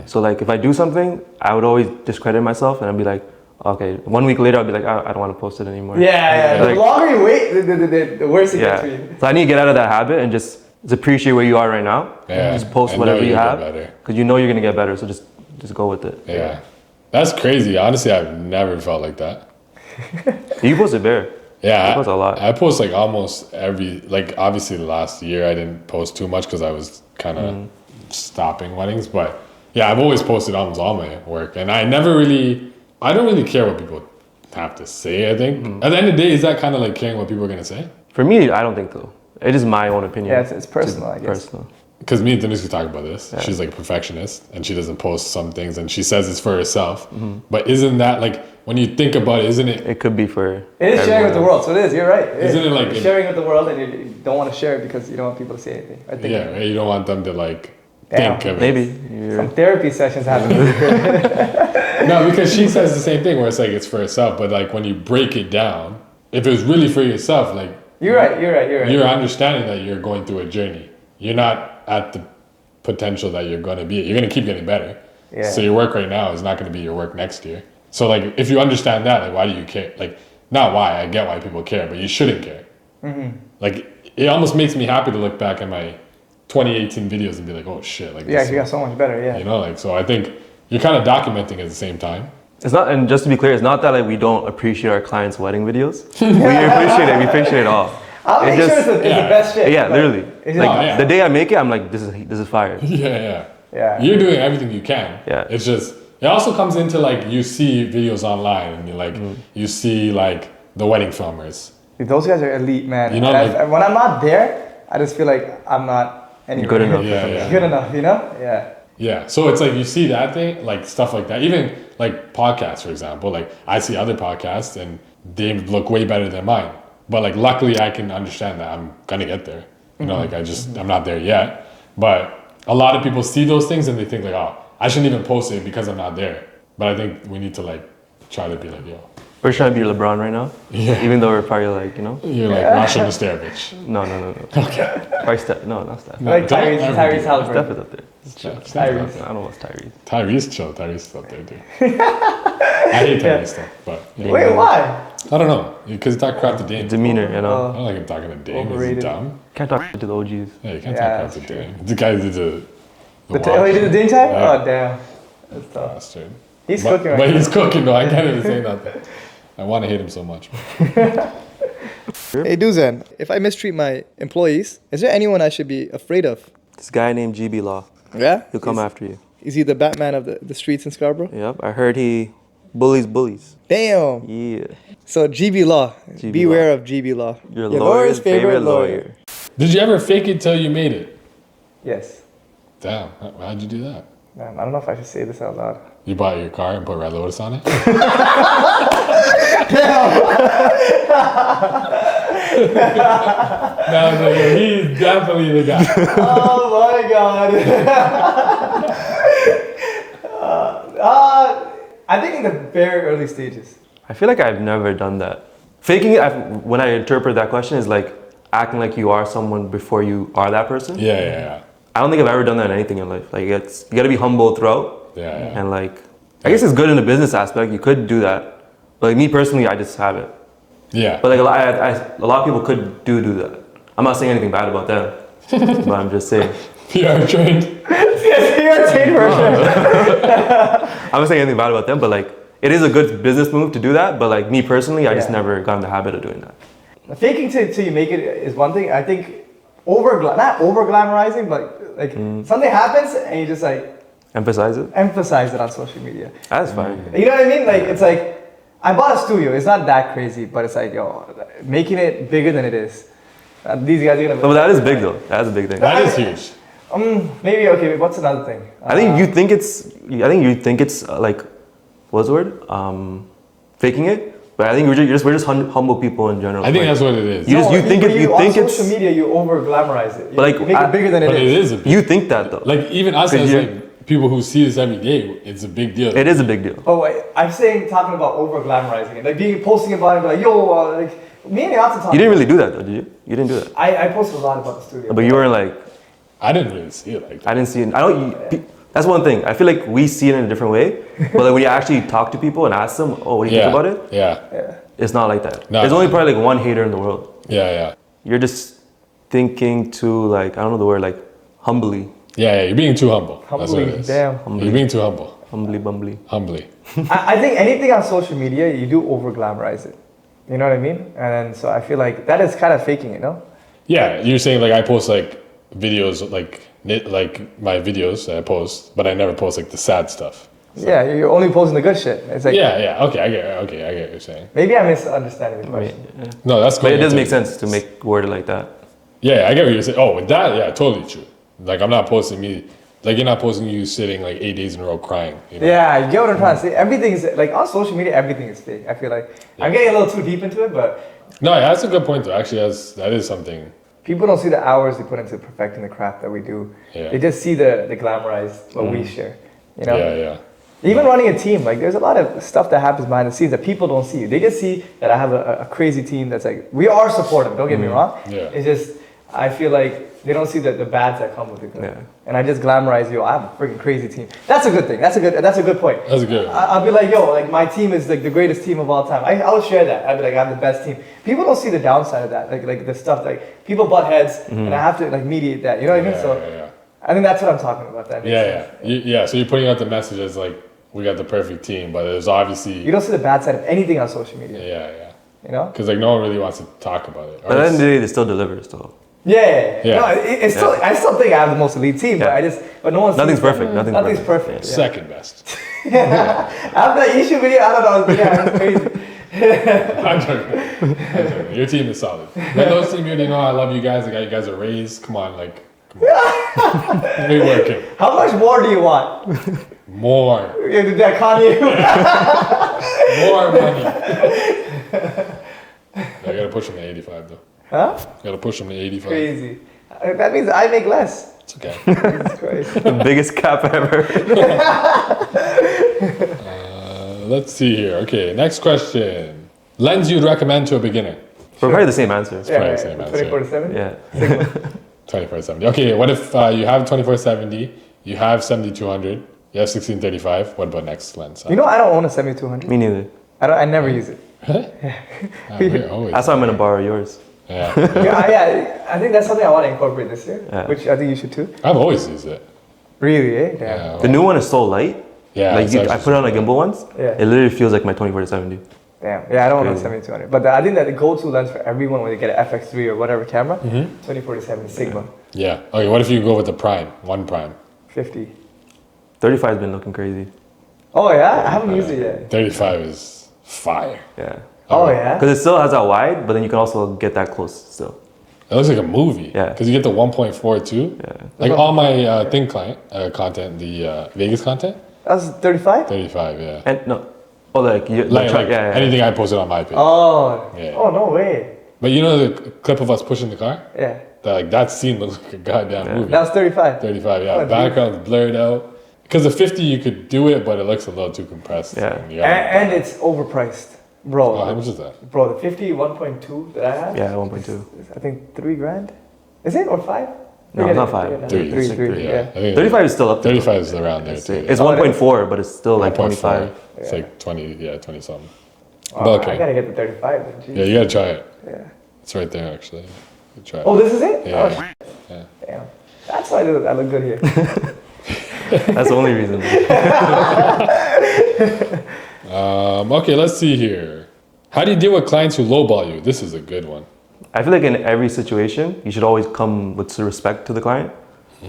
So like if I do something, I would always discredit myself and I'd be like, okay, 1 week later I'll be like, I don't want to post it anymore. Yeah. Like, the longer you wait, the worse it gets for you. So I need to get out of that habit and just appreciate where you are right now. Yeah. Just post And whatever know you you'll have, get better. because you know you're gonna get better. So just go with it. Yeah. That's crazy. Honestly, I've never felt like that. You post it bare. Yeah, I post a lot. I post like almost every, like obviously the last year I didn't post too much because I was kind of stopping weddings. But yeah, I've always posted almost all my work, and I don't really care what people have to say. I think at the end of the day, is that kind of like caring what people are gonna say? For me, I don't think so. It is my own opinion. Yeah, it's personal, I guess. Personal. Because me and Denise could talk about this. Yeah. She's like a perfectionist and she doesn't post some things and she says it's for herself. But isn't that like, when you think about it, isn't it? It could be for It is sharing with the world, so it is, you're right. Isn't it like you're sharing with the world and you don't want to share it because you don't want people to say anything. I think right? You don't want them to like Damn. think of maybe. it. Some therapy sessions happen. No, because she says the same thing where it's like it's for herself, but like when you break it down, if it was really for yourself, like You're right. You're understanding that you're going through a journey. You're not at the potential that you're going to be. You're going to keep getting better. Yeah. So your work right now is not going to be your work next year. So like if you understand that, like why do you care? Like not why, I get why people care, but you shouldn't care. Like it almost makes me happy to look back at my 2018 videos and be like, oh shit, like Yeah, you got so much better, yeah. You know, like so I think you're kind of documenting at the same time. It's not, and just to be clear, it's not that like we don't appreciate our clients' wedding videos. We appreciate it. We appreciate it all. I'll make sure it's the best fit. Yeah, literally. Like, the day I make it, I'm like, this is fire. Yeah. You're doing everything you can. Yeah. It's just, it also comes into like, you see videos online and you like, you see like the wedding filmers. Dude, those guys are elite, man. You know, like, when I'm not there, I just feel like I'm not anywhere. Good enough. Good enough, you know? Yeah. Yeah. So it's like, you see that thing, like stuff like that. Even like podcasts, for example, like I see other podcasts and they look way better than mine. But like, luckily I can understand that I'm going to get there. You know, like I'm not there yet. But a lot of people see those things and they think like, oh, I shouldn't even post it because I'm not there. But I think we need to like, try to be like, yo. We're trying to be LeBron right now. Yeah. Even though we're probably like, you know. You're like Russia Nesterovich. No. Okay. Probably Steph. No, not Steph. Like Tyrese Halliburton. Steph is up there. Tyrese. I don't know what's Tyrese. Tyrese chill. Tyrese is up there, dude. I hate Tyrese though, but yeah. Wait, why? I don't know, because he talk crap to Dame. Demeanor, you know. I don't like him talking to Dame. Overrated. He's dumb. Can't talk to the OGs. Yeah, you can't Yeah, talk crap to that's true. Dame. The guy did the He did the ding time? Yeah. Oh, damn. That's tough. bastard. He's But- cooking right But now. he's cooking though. I can't even say nothing. I want to hate him so much. Hey, Duzan, if I mistreat my employees, is there anyone I should be afraid of? This guy named GB Law. Yeah? He'll come after you. Is he the Batman of the streets in Scarborough? Yep. I heard he bullies. Damn. Yeah. So GB Law. GB Beware Law. of GB Law. Your lawyer's favorite lawyer. Did you ever fake it till you made it? Yes. Damn. How'd you do that? Man, I don't know if I should say this out loud. You bought your car and put Red Lotus on it? No, he's definitely the guy. Oh my god. I think in the very early stages. I feel like I've never done that. Faking it, when I interpret that question, is like acting like you are someone before you are that person. Yeah. I don't think I've ever done that in anything in life. Like you gotta be humble throughout. Yeah. And like, I guess it's good in the business aspect. You could do that. But like me personally, I just haven't. Yeah. But like a lot of people could do that. I'm not saying anything bad about them, but I'm just saying. PR trained. Yes, PR trained version. I'm not saying anything bad about them, but like it is a good business move to do that. But like me personally, I just never got in the habit of doing that. Faking till you make it is one thing. I think not over glamorizing, but like something happens and you just like emphasize it on social media. That's fine. You know what I mean? Like it's like I bought a studio. It's not that crazy, but it's like making it bigger than it is. These guys are gonna. But that is big though. That's a big thing. That is huge. Maybe okay. What's another thing? I think you think it's like, what's the word? Faking it. But I think we're just humble people in general. I think like, that's what it is. You think on social media you over glamorize it. But like, you make it bigger than it is. But it is a big. You think that though. Like even us as like people who see this every day, it's a big deal. It is a big deal. Oh wait, I'm talking about over glamorizing it, like posting about it, like like me and Yatsu talking. You didn't really do that though, did you? You didn't do that. I posted a lot about the studio. But you weren't like. I didn't really see it like that. I didn't see it. That's one thing. I feel like we see it in a different way. But like when you actually talk to people and ask them, what do you think about it? Yeah. It's not like that. No, There's only probably like one hater in the world. Yeah. You're just thinking too like, I don't know the word, like humbly. Yeah, you're being too humble. That's what it Humbly, is. damn. Humbly. You're being too humble. Humbly bumbly. Humbly. I think anything on social media, you do over glamorize it. You know what I mean? And so I feel like that is kind of faking it, no? Yeah, you're saying like I post like videos like my videos that I post, but I never post like the sad stuff. So. Yeah, you're only posting the good shit. It's like Yeah. Okay, I get what you're saying. maybe I'm misunderstanding the question. Yeah. No, that's cool. But it does make sense to make word it like that. Yeah, I get what you're saying. Oh, with that, yeah, totally true. Like I'm not posting me, like you're not posting you sitting like 8 days in a row crying. You know? Yeah, you get what I'm trying to say. Everything is like on social media. Everything is fake. I feel like I'm getting a little too deep into it, but No, yeah, that's a good point though. Actually, that is something. people don't see the hours they put into perfecting the craft that we do. Yeah. They just see the glamorized what we share. You know. Yeah. Even running a team, like there's a lot of stuff that happens behind the scenes that people don't see. They just see that I have a crazy team that's like, we are supportive, don't get me wrong. Yeah. It's just, I feel like they don't see the bads that come with it. Yeah. And I just glamorize, I have a freaking crazy team. That's a good thing. That's a good point. That's good. I'll be like, like my team is like the greatest team of all time. I'll share that. I'll be like, I have the best team. People don't see the downside of that. Like the stuff, like people butt heads and I have to like mediate that. You know what I mean? So Yeah. I think that's what I'm talking about. That makes sense. Yeah. So you're putting out the messages like, we got the perfect team, but there's obviously... You don't see the bad side of anything on social media. Yeah. You know? Because like no one really wants to talk about it. But at the end of the day, they still deliver still. Yeah. Yeah. No, it's still. I still think I have the most elite team, but no one's. Nothing's perfect. Nothing's perfect. Yeah. Second best. After that issue video, I don't know. It's crazy. I'm joking. Your team is solid. Let those team, you know, I love you guys. I got you guys a raise. Come on. We working. How much more do you want? More. Did that Kanye? More money. I gotta push him to 85 though. Huh? Gotta push him to 85. Crazy. That means I make less. It's okay. Jesus Christ. The biggest cap ever. Let's see here. Okay, next question. Lens you'd recommend to a beginner? We're probably the same answer. probably the same answer. 24/7. Yeah. 2470. Okay, what if you have 2470, you have 7200, you have 1635? What about next lens? You know, I don't own a 7200. Me neither. I never use it. Always. That's why I'm gonna borrow yours. Yeah. I think that's something I want to incorporate this year, Yeah. which I think you should too. I've always used it. Really, eh? Damn. Yeah. The new one is so light. Yeah. Like it's I actually put it on a gimbal once. Yeah. It literally feels like my 24-70. Damn. Yeah, I don't own a Crazy. 7200. But I think that the go-to lens for everyone when they get an FX3 or whatever camera, 2047 Sigma, Yeah. Okay, what if you go with the prime? One prime. 50. 35 has been looking crazy. Oh yeah, I haven't used it yet. 35 is fire. Yeah. Oh yeah. Because it still has that wide, but then you can also get that close still. It looks like a movie. Yeah. Because you get the 1.4 too. Yeah. Like all my content, the Vegas content. That's 35? 35, yeah. And no, oh like you Like yeah. anything I posted on my page. Oh. Yeah. Oh, no way. But you know the clip of us pushing the car? Yeah. That scene looks like a goddamn movie. That was 35. 35, yeah. Oh, Background's blurred out. Because the 50 you could do it, but it looks a little too compressed. Yeah. And it's overpriced. Bro. Oh, how much is that? Bro, the 50 1.2 that I have. Yeah, 1.2. is, I think $3,000. Is it or 5? No, Forget not it, 5. forget it. Three. Three, three, Yeah. yeah. I think 35 is still up there. 35 is around there too. It's 1.4, but it's still like 1.4. 25. It's like 20 something. Oh, But okay. I gotta get the 35 then. Jeez. Yeah, you gotta try it. Yeah. It's right there actually. You try it. Oh, this is it? Yeah. Oh, Yeah. damn. That's why I look good here. That's the only reason. Okay, let's see here. How do you deal with clients who lowball you? This is a good one. I feel like in every situation, you should always come with some respect to the client.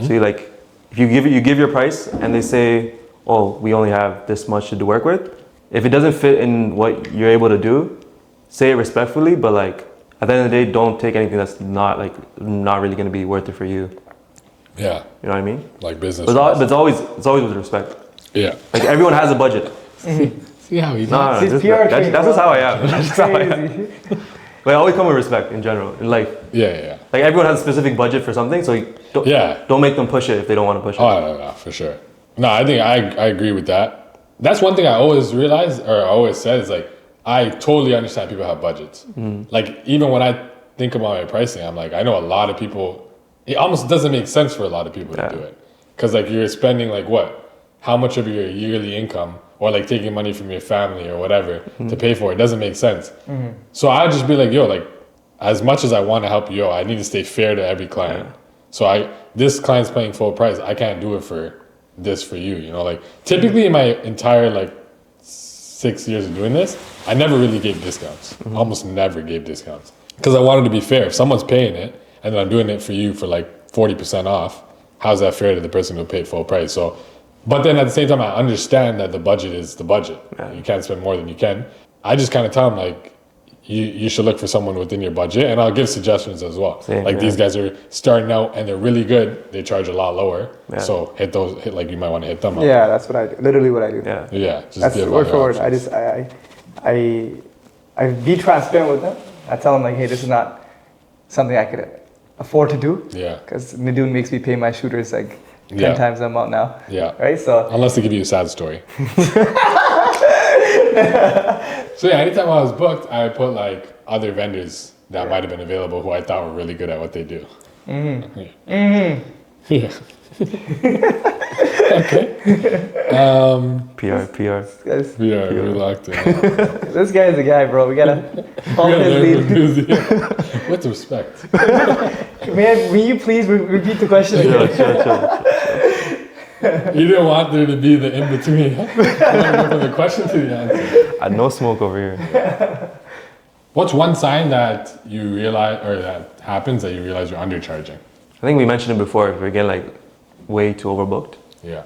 So you like, if you give your price and they say, oh, we only have this much to work with. If it doesn't fit in what you're able to do, say it respectfully, but like at the end of the day, don't take anything that's not really going to be worth it for you. Yeah. You know what I mean? Like business. But it's always with respect. Yeah. Like everyone has a budget. See how he No, He's that's PR trained, just bro. how I am. That's just how I am. Crazy. But I always come with respect in general. In life. Yeah. Like everyone has a specific budget for something, so you don't make them push it if they don't want to push it. Oh, no, for sure. No, I think I agree with that. That's one thing I always realized, or I always said, is like, I totally understand people have budgets. Like, even when I think about my pricing, I'm like, I know a lot of people, it almost doesn't make sense for a lot of people to do it. Because, like, you're spending, like, what? How much of your yearly income, or, like, taking money from your family or whatever to pay for it? It doesn't make sense. So I'll just be like, yo, like, as much as I want to help you, I need to stay fair to every client. So this client's paying full price. I can't do it for this for you, you know? Like, typically in my entire, like, 6 years of doing this, I never really gave discounts. Almost never gave discounts. Because I wanted to be fair. If someone's paying it, and then I'm doing it for you for, like, 40% off, how's that fair to the person who paid full price? So, but then at the same time, I understand that the budget is the budget. You can't spend more than you can. I just kind of tell them, like, you should look for someone within your budget, and I'll give suggestions as well. These guys are starting out and they're really good. They charge a lot lower, so hit like you might want to hit them up. Yeah, that's what I do. Literally what I do. Yeah. Just That's give word out for word. options. I be transparent with them. I tell them like, hey, this is not something I could afford to do. Yeah. Because Nadoon makes me pay my shooters like 10 times the amount now. Yeah. Right. So unless they give you a sad story. So yeah, anytime I was booked, I put like other vendors that might have been available who I thought were really good at what they do. Yeah. Okay. PR. Yeah, we locked in. this guy is the guy, bro. We gotta follow his lead. With respect. Man, will you please repeat the question again? Sure. You didn't want there to be the in-between. You went from the question to the answer. No smoke over here. What's one sign that you realize, or that happens that you realize you're undercharging? I think we mentioned it before. If we're getting like way too overbooked. Yeah.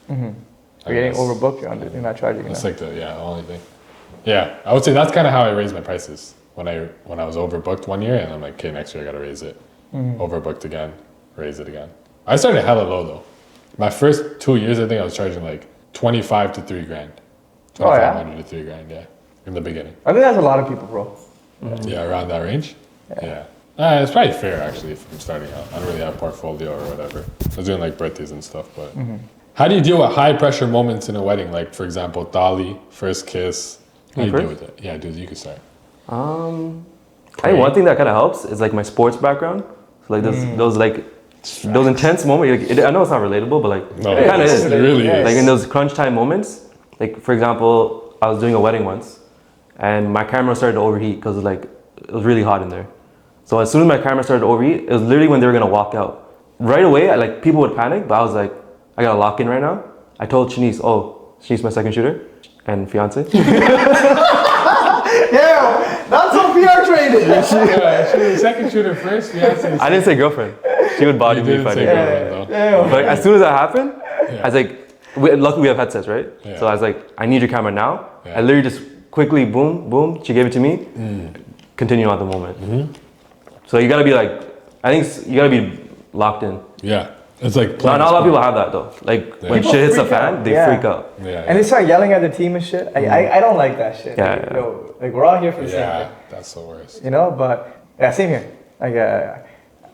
You're getting overbooked. You're not charging enough. That's like the only thing. Yeah, I would say that's kind of how I raised my prices when I was overbooked one year, and I'm like, okay, next year I gotta raise it. Overbooked again, raise it again. I started hella low though. My first 2 years, I think I was charging like 25 to $3 grand. 2,500 to $3 grand, yeah, in the beginning. I think that's a lot of people, bro. Yeah, around that range. Yeah. It's probably fair actually if I'm starting out. I don't really have a portfolio or whatever. I was doing like birthdays and stuff, but how do you deal with high pressure moments in a wedding? Like for example, Dali, first kiss. How do you deal with it? Yeah, dude, you can start. I think one thing that kind of helps is like my sports background. So like those intense moments. Like, I know it's not relatable, but like it kind of is. It really is. Like in those crunch time moments. Like for example, I was doing a wedding once, and my camera started to overheat because it was really hot in there. So as soon as my camera started to overheat, it was literally when they were gonna walk out. Right away, people would panic, but I was like, I gotta lock in right now. I told Shanice, Shanice, my second shooter and fiance. Yeah, that's so PR trained. Yeah, second shooter first, fiance. I didn't say girlfriend. She would body me if I did. But as soon as that happened, I was like, luckily we have headsets, right? Yeah. So I was like, I need your camera now. Yeah. I literally just quickly, boom, boom. She gave it to me. Continue on the moment. So you gotta be like, I think you gotta be locked in. Yeah. It's like Not a lot of people have that though. Like when People shit hits the freak fan, out. they Yeah. freak out. Yeah. And they start yelling at the team and shit. I don't like that shit. Yeah, Like, yeah. yo, like we're all here for the same Yeah, thing. that's the worst. You know, but yeah, same here. Like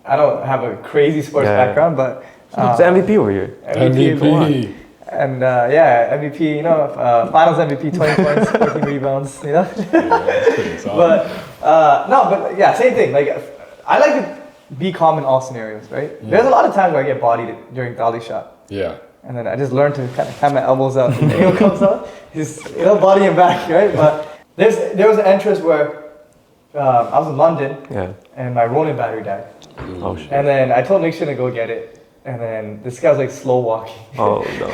I don't have a crazy sports Yeah. background, but It's the MVP over here. MVP. and yeah, MVP. You know, Finals MVP, 20 points, 14 rebounds. You know, Yeah, that's pretty solid. but no, but yeah, same thing. Like I like to be calm in all scenarios, right? There's a lot of times where I get bodied during volley shot. Yeah. And then I just learned to kind of have my elbows out. The nail comes out, just body and back, right? But there was an entrance where I was in London, Yeah. and my Ronin battery died. Oh shit. And then I told Nick to go get it, and then this guy was like slow walking, Oh no.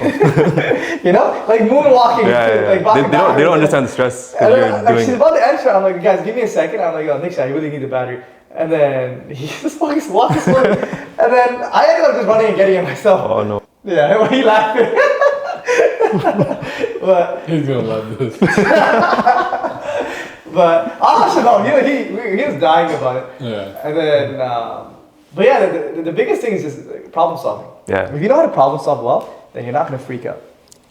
you know, like moonwalking, Yeah. like back They and don't back. understand the stress And that then, you're like, she's doing. about to enter. I'm like, guys, give me a second. I'm like, oh, Nick, I really need the battery. And then he just fucking walks slowly. And then I ended up just running and getting it myself. Oh no. Yeah, when he laughing. But He's gonna love this. but honestly, no, he was dying about it. Yeah. And then, but yeah, the biggest thing is just like, problem solving. Yeah. If you know how to problem solve well, then you're not gonna freak out.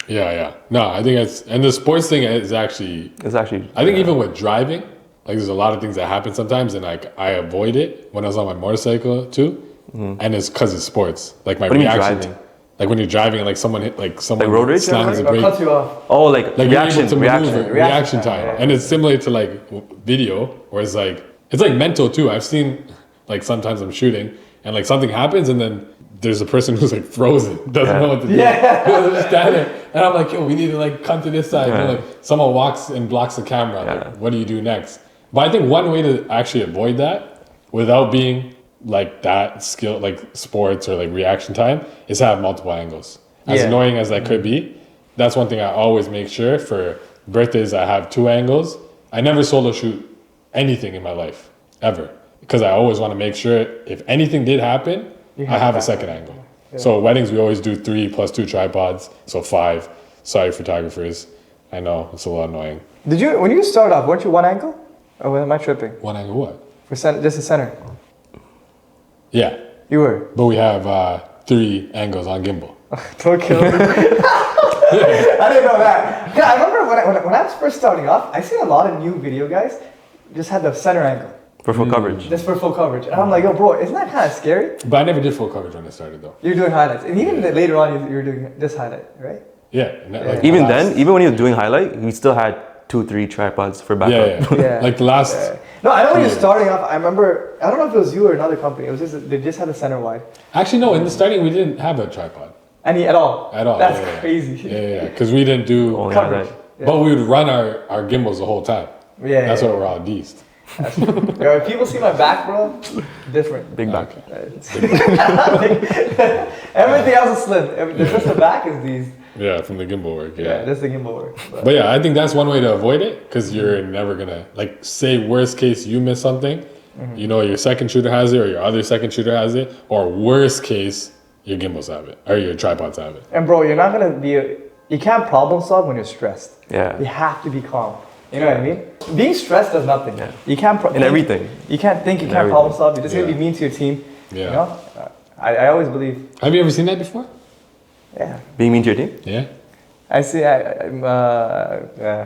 Yeah, yeah. No, I think it's, and the sports thing is actually, It's actually. I think even with driving, like there's a lot of things that happen sometimes, and like I avoid it when I was on my motorcycle too, and it's because it's sports. Like my What do you mean reaction, driving? like when you're driving, and like someone hit, like someone road rage slams the Or brake, cuts you off. Oh, like like reaction. you're able to maneuver, Reaction. reaction time, time, yeah. and it's similar to like video, where it's like mental too. I've seen like sometimes I'm shooting, and like something happens, and then there's a person who's like frozen, doesn't know what to do. Yeah. They're just standing, and I'm like, yo, we need to like come to this side. Yeah. And like someone walks and blocks the camera. Yeah. Like, what do you do next? But I think one way to actually avoid that, without being like that skill, like sports or like reaction time, is to have multiple angles. As Yeah. annoying as that could be, that's one thing I always make sure for birthdays. I have 2 angles. I never solo shoot anything in my life ever, because I always want to make sure if anything did happen, I have a second angle. So weddings, we always do 3 plus 2 tripods, so 5. Sorry, photographers. I know it's a little annoying. Did you when you started off? Weren't you one angle? Or am I tripping? One angle, what? For just the center. Yeah, You were. but we have 3 angles on gimbal. Don't kill me. I didn't know that. Yeah, I remember when I was first starting off, I seen a lot of new video guys just had the center angle. For full coverage. Just for full coverage. And I'm like, yo, bro, isn't that kind of scary? But I never did full coverage when I started, though. You're doing highlights. And even later on, you were doing just highlight, right? Yeah, like Even the last- then, even when he was doing highlight, he still had 2-3 tripods for backup. Yeah, yeah. Yeah. Like the last. No, I know when you're Yeah. starting off, I remember, I don't know if it was you or another company, it was just, they just had the center wide. Actually, no. In the starting, we didn't have a tripod Any at all. at all. That's yeah, yeah. crazy. Yeah, yeah, because we didn't do. Only Coverage. highlight. Yeah. But we would run our gimbals the whole time. Yeah. That's why we're all deced. Yo, if people see my back, bro, different. Big back. Everything else is slim. Just the back is these. Yeah, from the gimbal work. Yeah, Yeah. that's the gimbal work. But yeah, I think that's one way to avoid it, because you're never gonna, like, say worst case you miss something, you know, your second shooter has it or your other second shooter has it, or worst case your gimbals have it or your tripods have it. And bro, you're not gonna be you can't problem solve when you're stressed. Yeah. You have to be calm. You know what I mean? Being stressed does nothing. Yeah. You can't In everything. You can't think. You In can't everything. problem solve. You're just gonna Yeah. be mean to your team. Yeah. You know? I always believe. Have you ever seen that before? Yeah. Being mean to your team? Yeah. I see. I'm.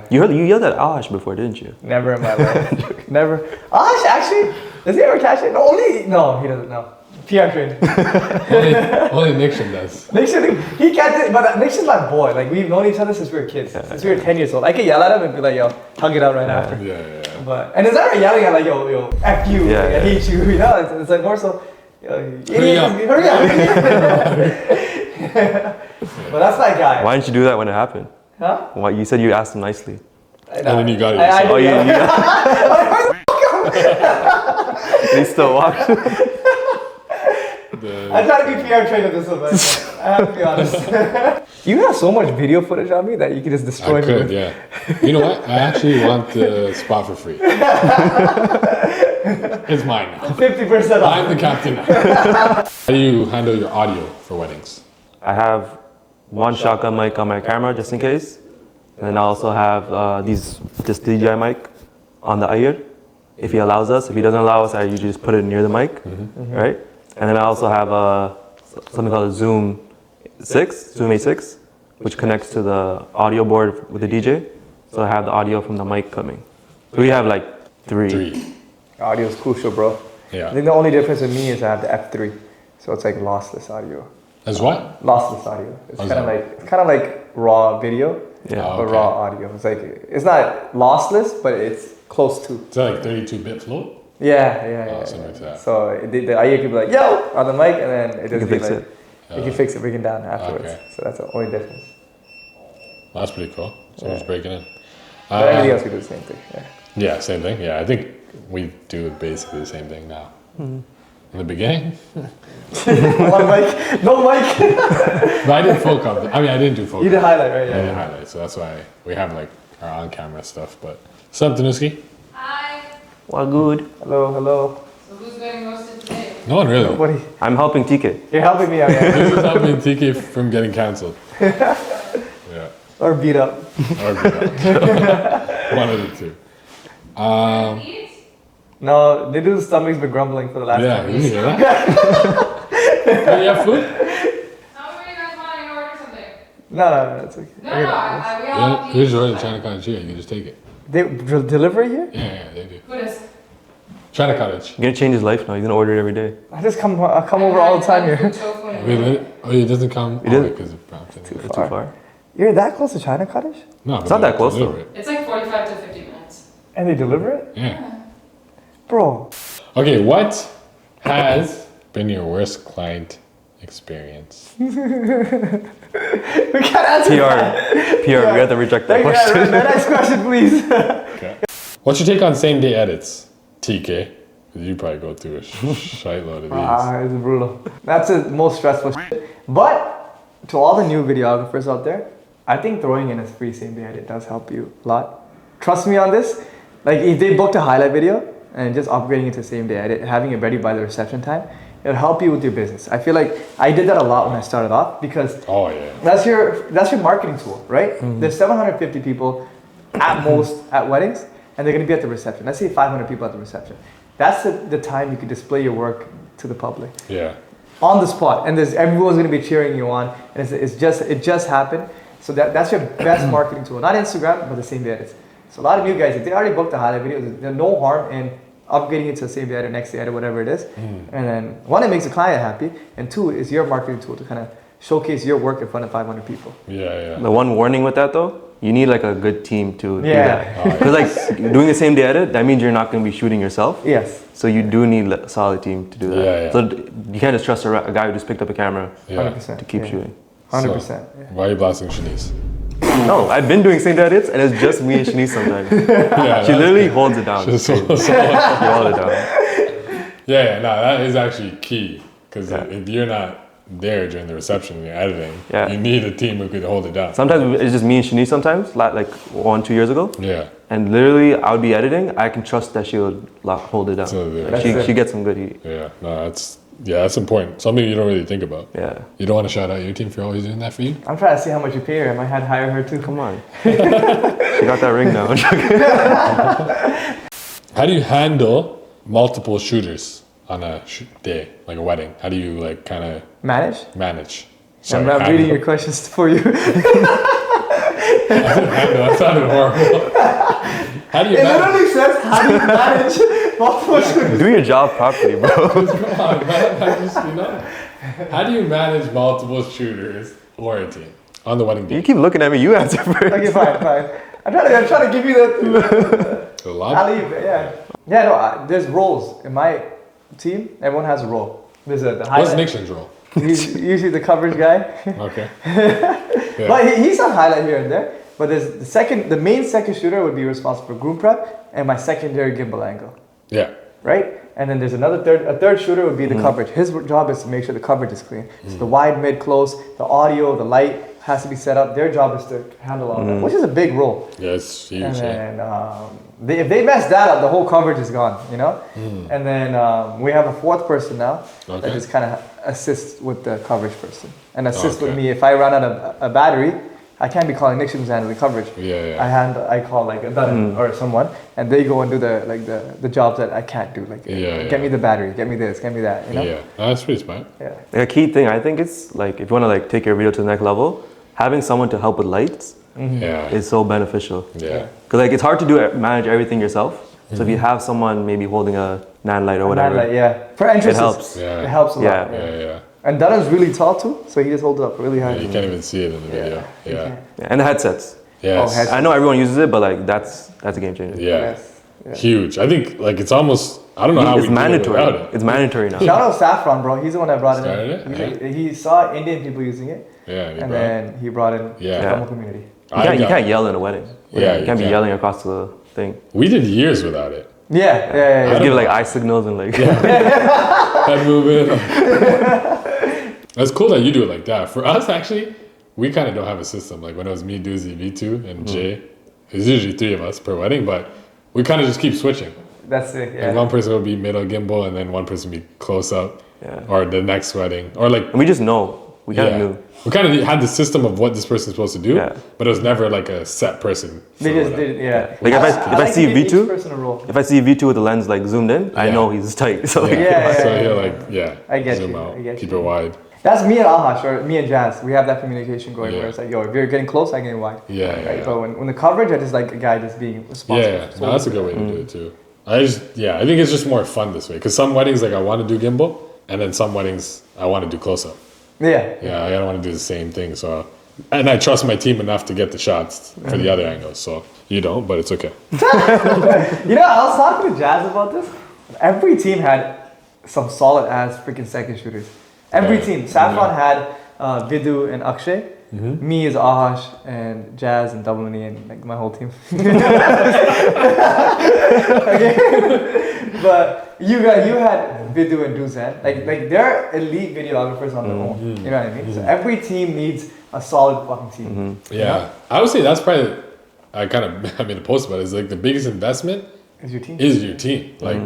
You yelled at Ash before, didn't you? Never in my life. Never. Ash, actually, does he ever catch it? No, he doesn't know. PR trained. only Nixon does. Nixon, he catches it, but Nixon's my boy. Like, we've known each other since we were kids. Since we were 10 years old. I could yell at him and be like, yo, hug it out right after. Yeah, yeah, yeah. But, and it's never yelling at like, yo, F you, Yeah, like, I yeah. hate you, you know? It's like more so, yo, Hurry up. Hurry up. But that's that guy. Why didn't you do that when it happened? Huh? Why, you said you asked him nicely. And then you got it. I yourself. did Oh, He still walked. I try to be PR trained at this one, but I have to be honest. You have so much video footage on me that you can just destroy I me. could, with. yeah. You know what? I actually want the spot for free. It's mine now. 50% off. I'm the captain now. How do you handle your audio for weddings? I have one shotgun mic on my camera just in case. And then I also have this DJI mic on the ear. if he allows us. If he doesn't allow us, I usually just put it near the mic, right? And then I also have something called a Zoom A6, which connects to the audio board with the DJ. So I have the audio from the mic coming. So we have like three. Audio is crucial, bro. Yeah. I think the only difference with me is I have the F3, so it's like lossless audio. As what? Lossless audio. It's How's kind of like raw video, Yeah. Oh, but okay. raw audio. It's like it's not lossless, but it's close to. Is that like 32-bit float? Yeah. Something like that. So the audio could be like yo on the mic, and then it You doesn't can fix like, it. You can fix it, bring it down afterwards. Okay. So that's the only difference. Well, that's pretty cool. Someone's breaking in. But everything else we do the same thing. Yeah. Yeah, same thing. Yeah, I think we do basically the same thing now. In the beginning, One mic, no mic. but I did full comp. I mean, I didn't do full. You did comp. highlight, right? I Yeah. did highlight, so that's why we have like our on-camera stuff. But something, Danuski? Hi. Well, good. Hello. So who's getting roasted today? No one really. Nobody. I'm helping TK. You're helping me out, yeah. This is helping TK from getting cancelled. Yeah. Or beat up. Or one of the two. Eat? No, they do the stomach's been grumbling for the last Yeah, time. you hear that? Do you have food? Tell me when you guys want to order something. No, it's okay. No, we all Yeah, here's your China Cottage here. You can just take it. They deliver it here? Yeah, they do. Who is? China Cottage. You're gonna change his life now. He's gonna order it every day. I just come over all the time here. Oh, it doesn't come. It doesn't? Because of Brampton. It's too far. You're that close to China Cottage? No, It's not that close, though. It's like 45 to 50 minutes. And they deliver it? Yeah. Bro. Okay, what has been your worst client experience? We can't answer that. PR, we have to reject that question. The next question, please. Okay. What's your take on same-day edits, TK? 'Cause you probably go through a shitload of these. It's brutal. That's the most stressful shit. But to all the new videographers out there, I think throwing in a free same day edit does help you a lot. Trust me on this. Like if they booked a highlight video and just upgrading it to same day edit, having it ready by the reception time, it'll help you with your business. I feel like I did that a lot when I started off because Oh, yeah. that's your marketing tool, right? There's 750 people at most at weddings, and they're gonna be at the reception. Let's say 500 people at the reception. That's the time you can display your work to the public Yeah. on the spot, and everyone's gonna be cheering you on, and it just happened. So that's your best marketing tool, not Instagram, but the same day edits. So a lot of you guys, if they already booked the highlight videos, there's no harm in upgrading it to the same day edit, next day edit, whatever it is. And then one, it makes the client happy, and two, is your marketing tool to kind of showcase your work in front of 500 people. Yeah. The one warning with that though, you need like a good team to do Yeah. that. Because like doing the same day edit, that means you're not going to be shooting yourself. Yes. So you do need a solid team to do that. Yeah. So you can't just trust a guy who just picked up a camera Yeah. 100%. to keep Yeah. shooting. 100%. Why are you blasting Shanice? No, I've been doing same day edits and it's just me and Shanice sometimes. Yeah, She literally holds it down. Just She holds it down. Yeah, no, that is actually key. Because Yeah. if you're not there during the reception and you're editing, Yeah. you need a team who could hold it down. Sometimes it's just me and Shanice sometimes, like 1-2 years ago. Yeah. And literally I would be editing, I can trust that she'll hold it down. So, yeah. That's it. She gets some good heat. Yeah, no, that's important. Something you don't really think about. Yeah. You don't want to shout out your team for always doing that for you? I'm trying to see how much you pay her. I might have to hire her too. Come on. She got that ring now. How do you handle multiple shooters on a day, like a wedding? How do you like kind of Manage? manage? I'm handle. reading your questions for you. That sounded horrible. How do you It manage? literally says, how do you manage multiple shooters? Do your job properly, bro. Come on, man. How do you manage multiple shooters or a team on the wedding You day? keep looking at me, you answer first. Okay, fine. I'm trying to give you The lob? alley, yeah. Yeah, no, there's roles. In my team, everyone has a role. There's the What's highlight. Nixon's role? He's usually the coverage guy. Okay. But he's on highlight here and there. But there's the main second shooter would be responsible for groom prep and my secondary gimbal angle, Yeah. right? And then there's a third shooter would be the coverage. His job is to make sure the coverage is clean. So the wide, mid, close, the audio, the light has to be set up. Their job is to handle all that, which is a big role. Yeah, it's huge. And Yeah. then if they mess that up, the whole coverage is gone, you know? And then we have a fourth person now that Okay. just kind of assists with the coverage person and assists with Okay. me. If I run out of a battery, I can't be calling Nick who's handling coverage. Yeah. I call like a Duzan or someone, and they go and do the jobs that I can't do. Like, get me the battery, get me this, get me that. You know? Yeah, that's pretty smart. Yeah. A key thing I think is like if you want to like take your video to the next level, having someone to help with lights is so beneficial. Yeah. Because like it's hard to manage everything yourself. So if you have someone maybe holding a nan light or whatever, Light, for entrances, it helps. Yeah. It helps a lot. Yeah. And Duzan's really tall too, so he just holds it up really high. You can't even see it in the video. Yeah. And the headsets. Yes. headsets. I know everyone uses it, but like that's a game changer. Yeah. Yes. Huge. I think like it's almost, I don't know how It's we mandatory. do it without it. It's mandatory now. Shout out Saffron, bro. He's the one that brought it Started in. it? He saw Indian people using it, Yeah. and then he brought in the Tamil community. You can't yell in a wedding. Yeah, you can't be yelling across the thing. We did years without it. Yeah. Just give like eye signals and like. Head moving. That's cool that you do it like that. For us, actually, we kind of don't have a system. Like when it was me, Duzan, V2, and Jay, it's usually 3 of us per wedding, but we kind of just keep switching. That's it. Yeah. Like one person will be middle gimbal, and then one person will be close up, or the next wedding, or like. And we just know. We kind of knew. We kind of had the system of what this person's supposed to do, but it was never like a set person. They just did it. Like if I see V2, if I see V2 with the lens like zoomed in, I know he's tight. So So he'll like I get zoom you. out, I get keep you. it wide. That's me and Ahash, or me and Jazz. We have that communication going where it's like, yo, if you're getting close, I get wide. Yeah. But when the coverage, I just like a guy just being responsible. Yeah. No, that's a good way to do it too. I think it's just more fun this way because some weddings like I want to do gimbal, and then some weddings I want to do close up. Yeah. Yeah, I don't want to do the same thing. So, and I trust my team enough to get the shots for the other angles. So you don't, but it's okay. You know, I was talking to Jazz about this. Every team had some solid ass freaking second shooters. Every team. Saffron had Vidu and Akshay. Me is Ahash and Jazz and Double and like my whole team. But you had Vidu and Duzan. Like they're elite videographers on their own. You know what I mean? So every team needs a solid fucking team. Yeah. I would say that's probably I made a post about it. It's like the biggest investment Is your team? is your team. Like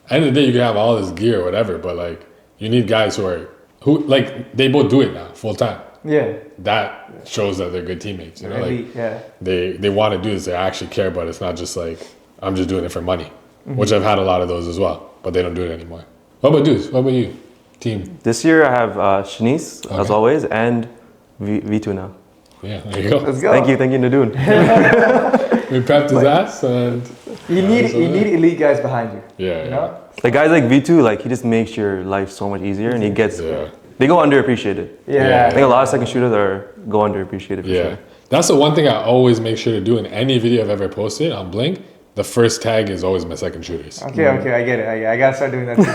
end of the day you can have all this gear or whatever, but like you need guys who like they both do it now full time. Yeah. That shows that they're good teammates. You know, Elite, they want to do this. They actually care, but it's not just like I'm just doing it for money, which I've had a lot of those as well, but they don't do it anymore. What about dudes? What about you, team? This year I have Shanice as always and V2 now. Yeah, there you go. Let's go. Thank you, Nadoon. We prepped his ass and You need elite guys behind you. yeah. You know? Like guys like V2, like he just makes your life so much easier, and he gets. Yeah. They go underappreciated. Yeah. I think a lot of second shooters go underappreciated for sure. That's the one thing I always make sure to do in any video I've ever posted on Blink. The first tag is always my second shooters. Okay, I get it. I gotta start doing that too.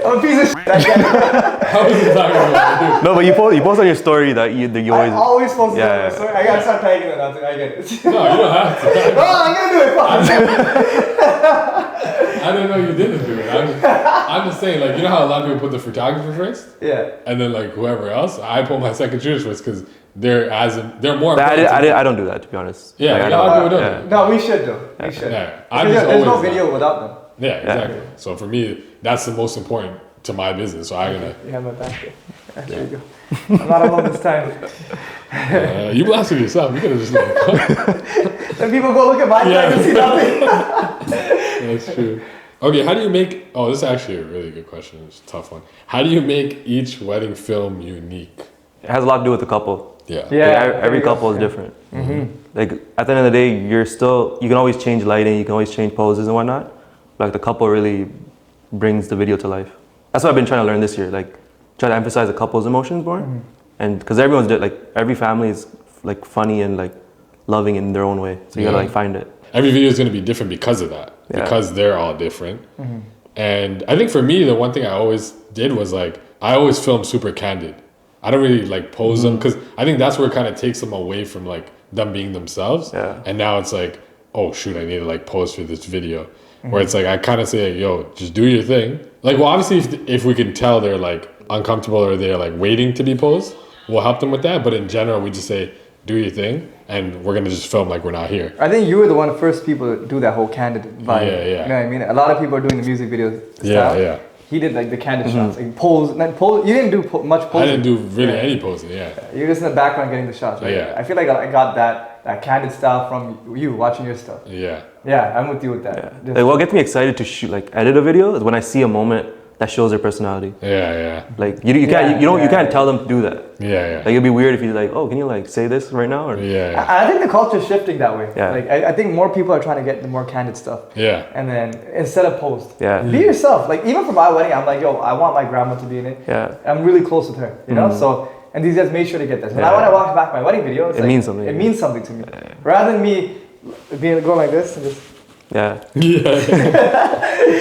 I'm a piece of shit. How is it talking about? No, but you post on your story that you I always. always post Yeah, it on my story. I gotta start tagging it now too. I get it. No, you don't have to. Oh, I'm gonna do it. I didn't know you didn't do it. I'm just saying, like, you know how a lot of people put the photographer first? Yeah. And then, like, whoever else, I put my second shooters first because they're more But important to me. I don't do that, to be honest. Yeah, Like, a I lot of people don't- don't. No, we should though. We should. Yeah. Because there's no always video without them. Yeah, exactly. So for me, that's the most important to my business. So I'm gonna. You have my back there. There you go. I'm not alone this time. You blasted yourself. You could have just let it go. Then people go look at my tag and see nothing. That's true. Okay, how do you make? Oh, this is actually a really good question. It's a tough one. How do you make each wedding film unique? It has a lot to do with the couple. Yeah. Yeah. Like, every couple is different. Like at the end of the day, you can always change lighting, you can always change poses and whatnot. Like the couple really brings the video to life. That's what I've been trying to learn this year. Like try to emphasize the couple's emotions more, and because every family is like funny and like loving in their own way. So you gotta like find it. Every video is going to be different because of that, because they're all different. And I think for me, the one thing I always did was like, I always film super candid. I don't really like pose them because I think that's where it kind of takes them away from like them being themselves. Yeah. And now it's like, oh shoot, I need to like pose for this video. Where it's like, I kind of say, yo, just do your thing. Like, well, obviously if we can tell they're like uncomfortable or they're like waiting to be posed, we'll help them with that. But in general, we just say, do your thing. And we're going to just film like we're not here. I think you were the first people to do that whole candid vibe. Yeah. You know what I mean? A lot of people are doing the music video style. Yeah. he did like the candid shots, like pose. You didn't do much posing. I didn't do really any posing. Yeah. You're just in the background getting the shots. Right? Yeah. I feel like I got that candid style from you watching your stuff. Yeah. Yeah, I'm with you with that. Yeah. Like what gets me excited to shoot, like edit a video, is when I see a moment that shows their personality. Yeah. Like you can't tell them to do that. Yeah. Like it'd be weird if you're like, oh, can you like say this right now? Or Yeah. I think the culture's shifting that way. Yeah. Like I think more people are trying to get the more candid stuff. Yeah. And then instead of post, Yeah. be yourself. Like even for my wedding, I'm like, yo, I want my grandma to be in it. Yeah. I'm really close with her, you know. So and these guys made sure to get this. When I watch back my wedding video, it means something. It means something to me. Rather than me going like this and just. Yeah.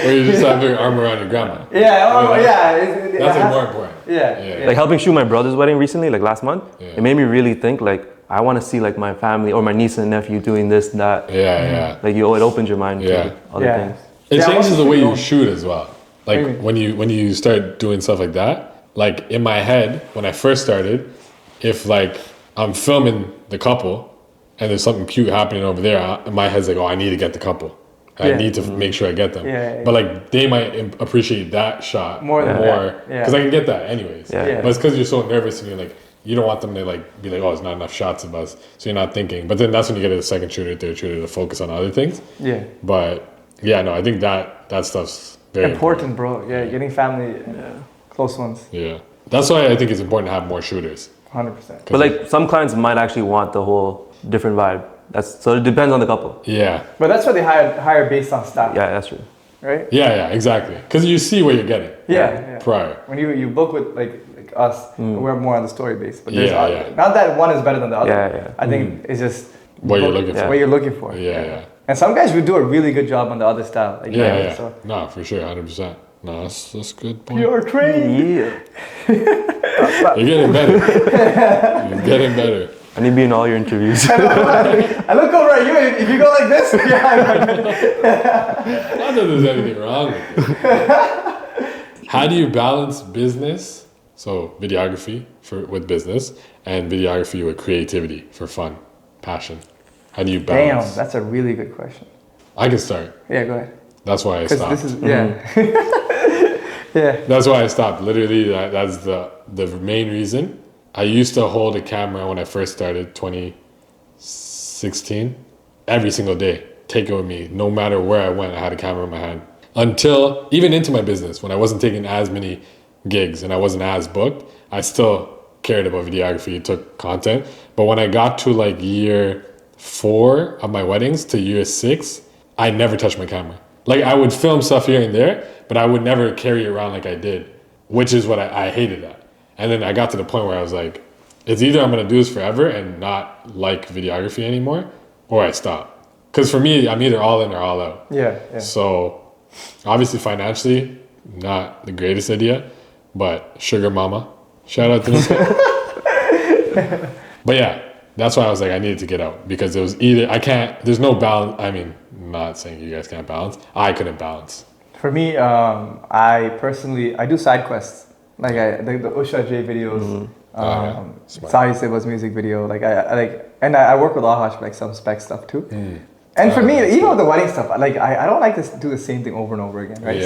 Or you just have your arm around your grandma. Yeah. That's like more important. Yeah. Like helping shoot my brother's wedding recently, like last month, it made me really think like I want to see like my family or my niece and nephew doing this and that. Yeah. Like it opens your mind to other things. It changes the way you shoot as well. Like when you start doing stuff like that, like in my head when I first started, if like I'm filming the couple and there's something cute happening over there, my head's like, oh, I need to get the couple. I need to make sure I get them. But like they might appreciate that shot more because I can get that anyways. But it's because you're so nervous and you're like, you don't want them to like be like, oh, there's not enough shots of us, so you're not thinking. But then that's when you get a second shooter, third shooter to focus on other things. Yeah. But yeah, no, I think that stuff's very important, bro. Yeah, getting family, close ones. Yeah, that's why I think it's important to have more shooters. 100%. But like some clients might actually want the whole different vibe. So it depends on the couple. Yeah. But that's why they hire based on style. Yeah, that's true. Right? Yeah, exactly. Because you see what you're getting. Prior. When you book with like us, we're more on the story base. But there's not that one is better than the other. Yeah. I think it's just what you're looking for. What you're looking for. Yeah. And some guys would do a really good job on the other style. Like, So. No, for sure, 100%. No, that's good point. You're trained. Yeah. You're getting better. You're getting better. I need to be in all your interviews. I look over at you, if you go like this, Not that there's anything wrong with it. How do you balance business, so videography with business, and videography with creativity for fun, passion? How do you balance? Damn, that's a really good question. I can start. Yeah, go ahead. That's why I stopped. This is, yeah. That's why I stopped. Literally, that's the main reason. I used to hold a camera when I first started, 2016, every single day. Take it with me. No matter where I went, I had a camera in my hand. Until, even into my business, when I wasn't taking as many gigs and I wasn't as booked, I still cared about videography, took content. But when I got to like year 4 of my weddings to year 6, I never touched my camera. Like I would film stuff here and there, but I would never carry it around like I did, which is what I hated that. And then I got to the point where I was like, it's either I'm going to do this forever and not like videography anymore, or I stop. Because for me, I'm either all in or all out. Yeah. So obviously financially, not the greatest idea, but sugar mama, shout out to me. But yeah, that's why I was like, I needed to get out because it was either, there's no balance. I mean, I'm not saying you guys can't balance. I couldn't balance. For me, I do side quests. Like the Usha J videos, Sahi Seba's music video. Like I work with Ahash for like some spec stuff too. And for me, even with the wedding stuff, like I don't like to do the same thing over and over again, right?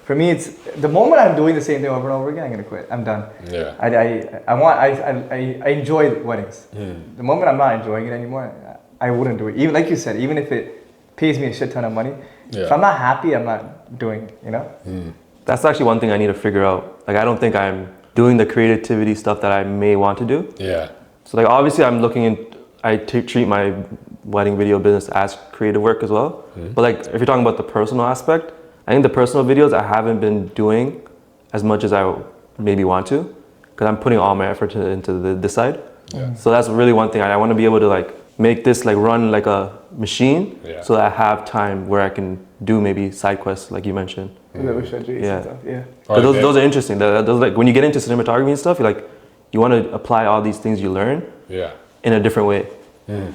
For me, it's the moment I'm doing the same thing over and over again, I'm gonna quit. I'm done. Yeah. I enjoy weddings. The moment I'm not enjoying it anymore, I wouldn't do it. Even like you said, even if it pays me a shit ton of money, if I'm not happy, I'm not doing it. You know. That's actually one thing I need to figure out. Like I don't think I'm doing the creativity stuff that I may want to do. Yeah. So like obviously I'm treat my wedding video business as creative work as well. But like if you're talking about the personal aspect, I think the personal videos I haven't been doing as much as I maybe want to, because I'm putting all my effort into this side. So that's really one thing. I want to be able to like make this like run like a machine, so that I have time where I can do maybe side quests like you mentioned. But those are interesting. Those like when you get into cinematography and stuff, you want to apply all these things you learn in a different way,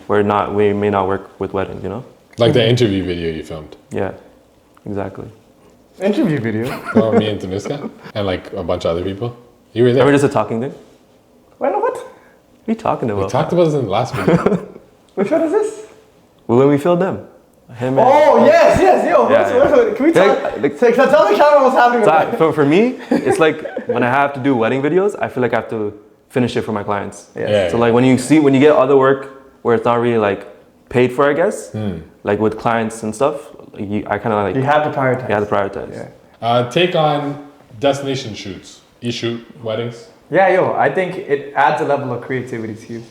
where it may not work with weddings, you know? Like the interview video you filmed. Yeah, exactly. Interview video? Well, me and Tamiska and like a bunch of other people. You were there. Remember just a talking thing? What? What are you talking about? We talked about this in the last video. Which one is this? Well, when we filmed them. Him and Oh yes, yo. Yeah, Can we talk? Tell the camera what's happening. With that. for me, it's like when I have to do wedding videos, I feel like I have to finish it for my clients. Yeah. So like when you get other work where it's not really like paid for, I guess, like with clients and stuff, I kind of like You have to prioritize. You have to prioritize. Yeah. Take on destination shoots. You shoot weddings? Yeah, I think it adds a level of creativity to you.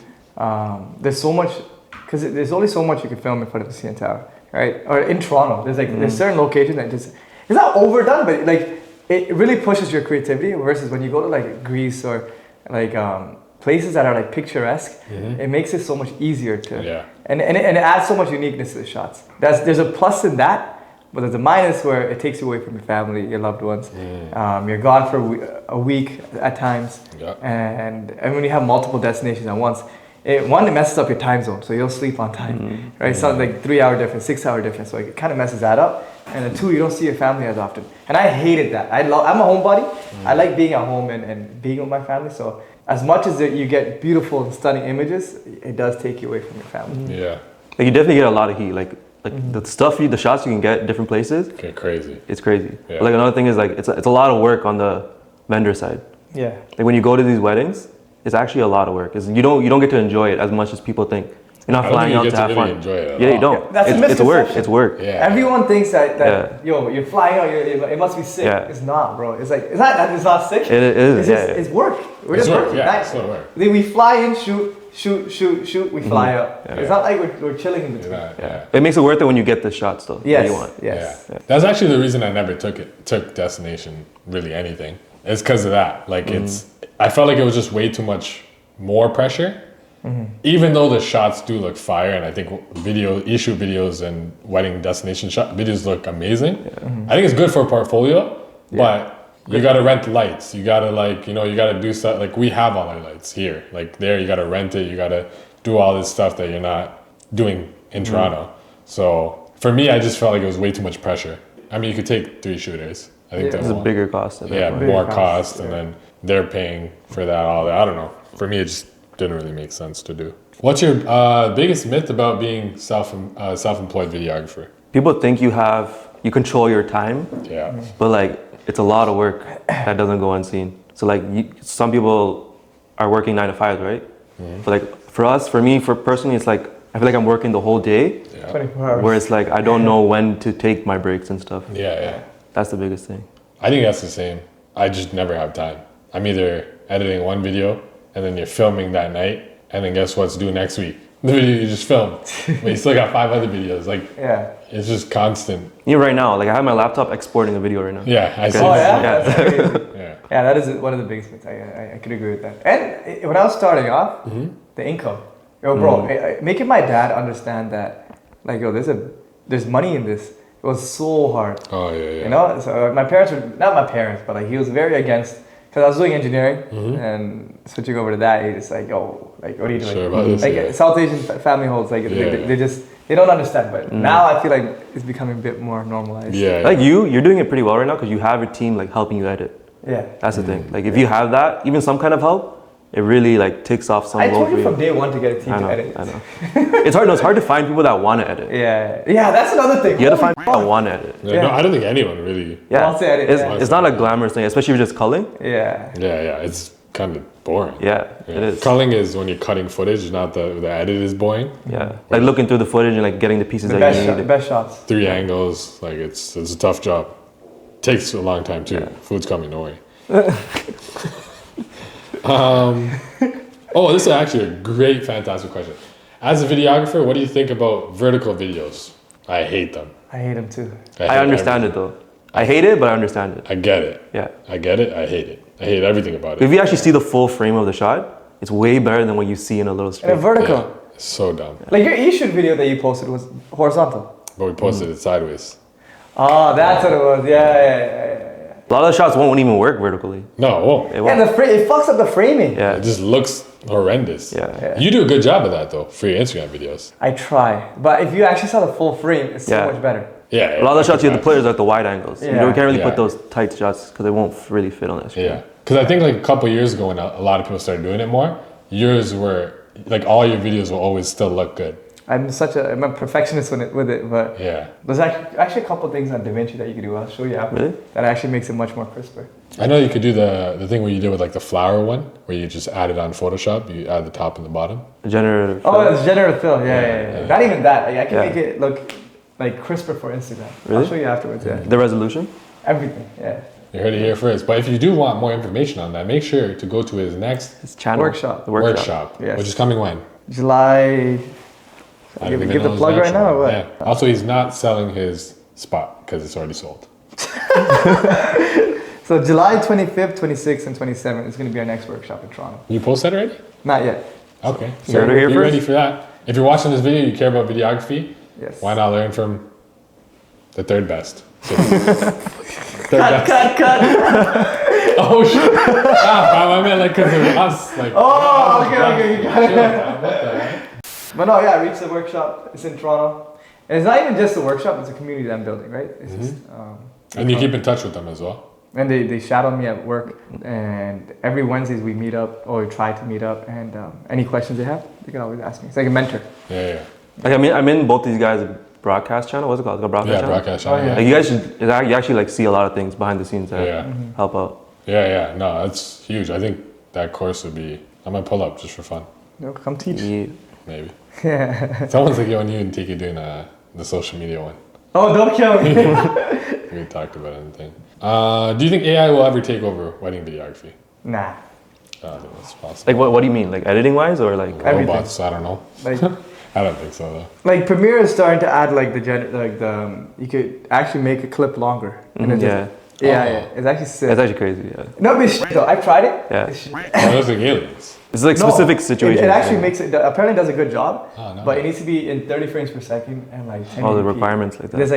There's so much, because there's only so much you can film in front of the CN Tower, right? Or in Toronto, there's certain locations that just, it's not overdone, but like it really pushes your creativity versus when you go to like Greece or like places that are like picturesque, it makes it so much easier to, and it adds so much uniqueness to the shots. There's a plus in that, but there's a minus where it takes you away from your family, your loved ones. You're gone for a week at times, and when you have multiple destinations at once, it messes up your time zone, so you'll sleep on time, right? Something like 3 hour difference, 6 hour difference, so it kind of messes that up. And then two, you don't see your family as often, and I hated that. I'm a homebody. I like being at home and being with my family. So as much as you get beautiful and stunning images, it does take you away from your family. Yeah. Like you definitely get a lot of heat. Like the shots you can get at different places. Okay, crazy. It's crazy. Yeah. But like another thing is like it's a lot of work on the vendor side. Yeah. Like when you go to these weddings, it's actually a lot of work. You don't get to enjoy it as much as people think. You're not flying out to have fun. Enjoy it at Yeah, all. you don't. Yeah, that's a It's work. misconception. It's work. Yeah. Everyone thinks that you're flying out. It must be sick. Yeah. It's not, bro. It's like it's not sick. It is. It's work. We're It's just work, working. yeah, Nice. it's still work. Then we fly in, shoot. We fly out. Yeah. It's not like we're chilling in between. Yeah. It makes it worth it when you get the shots though. Yes. That you want. Yes. Yeah. That's actually the reason I never took destination really anything. It's because of that. Like I felt like it was just way too much more pressure. Even though the shots do look fire, and I think issue videos and wedding destination shot videos look amazing. I think it's good for a portfolio, but you gotta rent lights. You gotta you gotta do stuff. Like we have all our lights here. Like there, you gotta rent it. You gotta do all this stuff that you're not doing in Toronto. So for me, I just felt like it was way too much pressure. I mean, you could take 3 shooters. I think It's a bigger cost. more cost, and then they're paying for that. All that. I don't know. For me, it just didn't really make sense to do. What's your biggest myth about being self-employed videographer? People think you control your time. Yeah. But like it's a lot of work that doesn't go unseen. So like some people are working 9 to 5, right? But like for me personally, it's like I feel like I'm working the whole day. 24 hours. Where it's like I don't know when to take my breaks and stuff. Yeah. That's the biggest thing. I think that's the same. I just never have time. I'm either editing one video and then you're filming that night, and then guess what's due next week? The video you just filmed. But you still got 5 other videos. Like it's just constant. Right now, like I have my laptop exporting a video right now. Yeah, I see. Oh yeah. Yeah. That's crazy. Yeah. Yeah, that is one of the biggest myths. I could agree with that. And when I was starting off, the income, bro, making my dad understand that, like, there's money in this. It was so hard. Oh yeah. You know, so my parents were not my parents, but like he was very against. Because I was doing engineering and switching over to that, he's just like, yo, like, what are you doing? Sure about this, like South Asian family holds, like they don't understand. But now I feel like it's becoming a bit more normalized. Yeah. Like you're doing it pretty well right now because you have your team like helping you edit. Yeah. That's the thing. Like if you have that, even some kind of help, it really like takes off some I load told for you from day one to get a team I know, to edit. I know. It's hard. No, it's hard to find people that want to edit. Yeah, that's another thing. You have to find people that want to edit. Yeah, no, I don't think anyone really. Yeah, Wants to edit, it's not a glamorous thing, especially if you're just culling. Yeah. Yeah. It's kind of boring. Yeah, it is. Culling is when you're cutting footage, not the edit is boring. Yeah, like looking through the footage and like getting the pieces The that you need. the best shots. 3 angles, like it's a tough job. Takes a long time too. Food's coming, no way. This is actually a great, fantastic question. As a videographer, what do you think about vertical videos? I hate them. I hate them too. I understand it though. I hate it, but I understand it. I get it. Yeah. I get it. I hate it. I hate everything about If it. you actually see the full frame of the shot, it's way better than what you see in a little And a strip. vertical. Yeah, it's so dumb. Like your e-shoot video that you posted was horizontal. But we posted it sideways. Oh, that's what it was. Yeah. A lot of the shots won't even work vertically. No, it won't. It won't. And it fucks up the framing. Yeah. It just looks horrendous. Yeah. You do a good job of that though for your Instagram videos. I try, but if you actually saw the full frame, it's so much better. Yeah. A lot of the shots you have to play is at the wide angles. You Yeah. can't really Yeah. put those tight shots because they won't really fit on that screen. Yeah. Because I think like a couple years ago when a lot of people started doing it more, yours were like all your videos will always still look good. I'm a perfectionist with it, but Yeah. there's actually a couple things on DaVinci that you can do. I'll show you after. Really? That actually makes it much more crisper. I know you could do the thing where you did with like the flower one, where you just add it on Photoshop. You add the top and the bottom. Generative. Oh, it's generative fill. Yeah. Yeah. Not even that. Like, I can Yeah. make it look like crisper for Instagram. Really? I'll show you afterwards. Yeah. The resolution? Everything. Yeah. You heard it here first. But if you do want more information on that, make sure to go to his next His channel. Workshop. The workshop. Yes. which is coming when? July. I don't even Give the know his plug right actual now or one. what? Yeah. Also, he's not selling his spot because it's already sold. So July 25th, 26th, and 27th is going to be our next workshop in Toronto. You post that already? Not yet. Okay. You heard it here be first? ready for that. If you're watching this video, you care about videography, Yes. why not learn from the third best? Third best. Cut. Oh shit! I meant like because of us. Like. Oh, okay. You got it. What the heck? But no, yeah, I reached the workshop. It's in Toronto. And it's not even just a workshop, it's a community that I'm building, right? It's just, And you keep in touch with them as well. and they shadow me at work, and every Wednesdays we meet up, or we try to meet up, and any questions they have, they can always ask me. It's like a mentor. Yeah. Like, I mean, I'm in both these guys' broadcast channel. What's it called? Like a broadcast Yeah, channel? broadcast channel. Oh, yeah. Like, you guys should, you actually like see a lot of things behind the scenes that Yeah. help out. Yeah. No, that's huge. I think that course would be. I might pull up just for fun, No, come teach. Yeah. maybe. Yeah. Someone's like, yo, and you and Tiki doing the social media one. Oh, don't kill me. We talked about anything. Do you think AI will ever take over wedding videography? Nah. I don't think that's possible. Like, what do you mean? Like, editing wise or like? everything. Robots? I don't know. Like, I don't think so though. like Premiere is starting to add like you could actually make a clip longer. And it's Yeah. just- yeah, Oh. yeah. It's actually sick. That's actually crazy. Yeah. No, but it's shit though. I've tried it. Yeah. It's shit. Oh, those are aliens. It's like No, specific situations. It actually makes it. Apparently, does a good job. Oh, no. But it needs to be in 30 frames per second and like 10. all the requirements like that. There's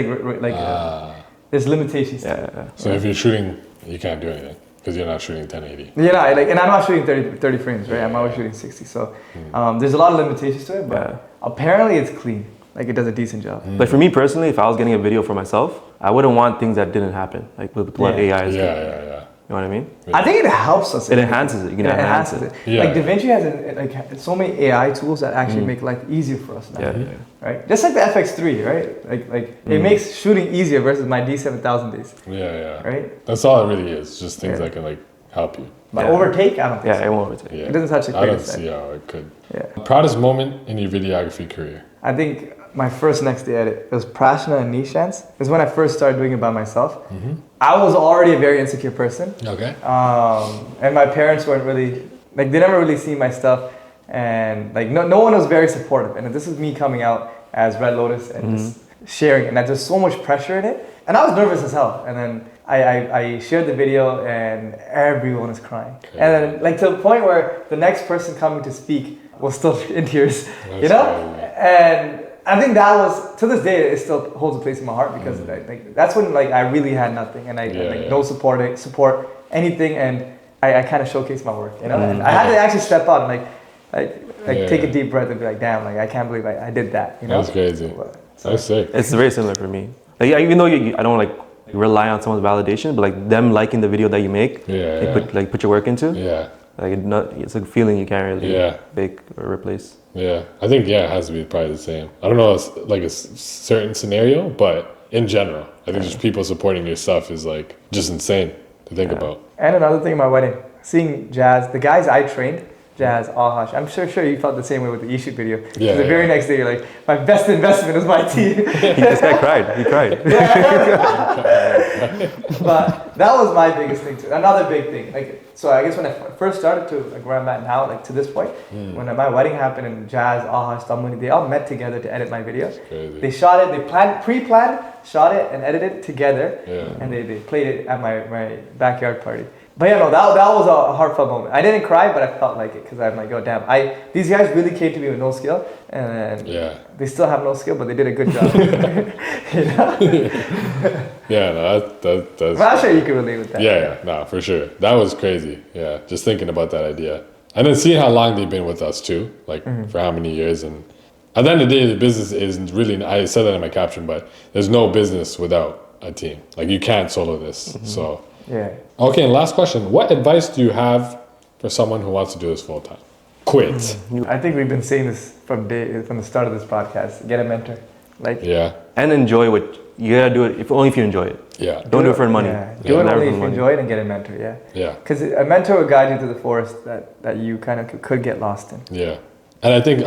there's limitations. Yeah. So if you're shooting, you can't do anything because you're not shooting 1080. Yeah, like, and I'm not shooting 30 frames, right? I'm always shooting 60. So there's a lot of limitations to it, but Yeah. apparently it's clean. Like it does a decent job. Like for me personally, if I was getting a video for myself, I wouldn't want things that didn't happen. Like with what Yeah. AI is doing. Yeah. You know what I mean? I think it helps us. It enhances it. You can It enhance enhances it. it. Yeah. Like DaVinci has like so many AI tools that actually make life easier for us now. Yeah. Right? Just like the FX3, right? Like it makes shooting easier versus my D7000 days, Yeah. right? That's all it really is. Just things Yeah. that can like help you. But Yeah. overtake, I don't think Yeah, so. it won't take. Yeah. It doesn't touch the I don't creative side. see how it could. Yeah. Proudest moment in your videography career? I think my first next day edit, it was Prashna and Nishant's. It was when I first started doing it by myself. I was already a very insecure person. Okay. And my parents weren't really, like they never really seen my stuff. And like no one was very supportive. And this is me coming out as Red Lotus and just sharing. And there's so much pressure in it. And I was nervous as hell. And then I shared the video and everyone is crying. Okay. And then like to the point where the next person coming to speak was still in tears, you know? That's And I think that was, to this day, it still holds a place in my heart because like that's when like I really had nothing and no support anything, and I kind of showcased my work, you know. And I had to actually step out and take a deep breath and be like, damn, like I can't believe I did that, you know. That's crazy. That's sick. It's very similar for me. Like even though I don't like rely on someone's validation, but like them liking the video that you make, put your work into. Yeah. Like it's a feeling you can't really make or replace. Yeah, I think it has to be probably the same. I don't know, it's like a certain scenario, but in general, I think just people supporting your stuff is like just insane to think about. And another thing, at my wedding, seeing Jazz, the guys I trained, Jazz, Ahash, I'm sure you felt the same way with the e-shoot video. Yeah, the very next day, you're like, my best investment is my team. This guy cried. He cried. But that was my biggest thing too. Another big thing, like, so I guess when I first started to like where I'm at now, like to this point, when my wedding happened and Jazz, Ahash, Stamuni, they all met together to edit my video. Crazy. They shot it, they pre-planned, shot it and edited it together, and they played it at my backyard party. But yeah, no, that was a heartfelt moment. I didn't cry, but I felt like it because I'm like, oh damn, these guys really came to me with no skill, and they still have no skill, but they did a good job. You know? Yeah, no, that's. But I'm sure you can relate with that. Yeah, no, for sure. That was crazy. Yeah, just thinking about that idea. And then seeing how long they've been with us too, like for how many years. And at the end of the day, the business is really, I said that in my caption, but there's no business without a team. Like you can't solo this. So. Yeah. Okay, and last question. What advice do you have for someone who wants to do this full time? quit. I think we've been saying this from the start of this podcast. Get a mentor. Like Yeah. And enjoy what you gotta do it only if you enjoy it. Yeah. Don't do it for money. Yeah. Do it Never only for if you money. enjoy it and get a mentor. Yeah. Yeah. Because a mentor will guide you to the forest that you kind of could get lost in. Yeah. And I think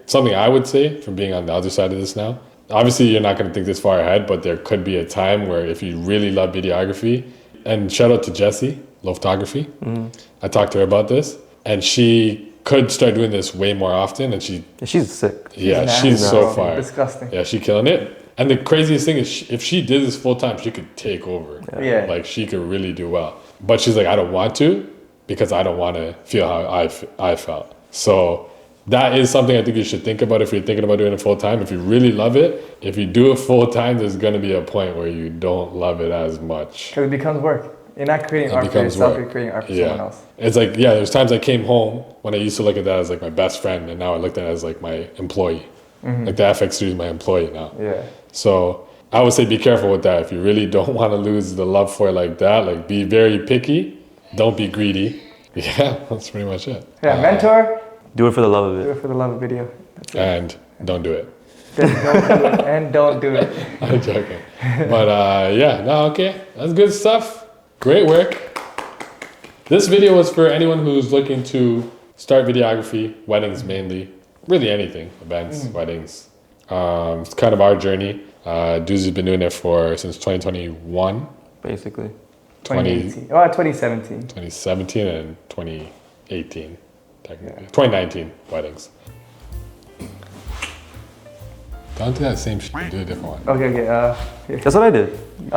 something I would say from being on the other side of this now, obviously you're not going to think this far ahead, but there could be a time where if you really love videography, and shout out to Jessie, Photography. I talked to her about this, and she could start doing this way more often, and She's sick. she's so fire. Disgusting. Yeah, she's killing it. And the craziest thing is if she did this full time, she could take over. Yeah. Like she could really do well. But she's like, I don't want to because I don't want to feel how I felt. So that is something I think you should think about if you're thinking about doing it full time. If you really love it, if you do it full time, there's going to be a point where you don't love it as much. Because it becomes work. You're not creating art for yourself, you're creating art for someone else. It's like, there's times I came home when I used to look at that as like my best friend, and now I look at it as like my employee. Like the FX3 is my employee now. Yeah. So I would say be careful with that. If you really don't want to lose the love for it like that, like be very picky. Don't be greedy. Yeah, that's pretty much it. Yeah, mentor. Do it for the love of Do it. it for the love of video. That's it. And don't do it. Don't do it. And don't do it. I'm joking. But okay. That's good stuff. Great work. This video was for anyone who's looking to start videography, weddings mainly, really anything, events, weddings. It's kind of our journey. Duz has been doing it since 2021. Basically. 2018. 2017. 2017 and 2018, technically. 2019 weddings. Don't do that same shit. Do a different one. Okay. Here. That's what I did. I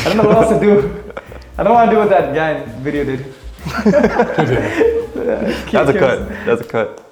don't know what else to do. I don't want to do what that guy in the video did. That's a cut.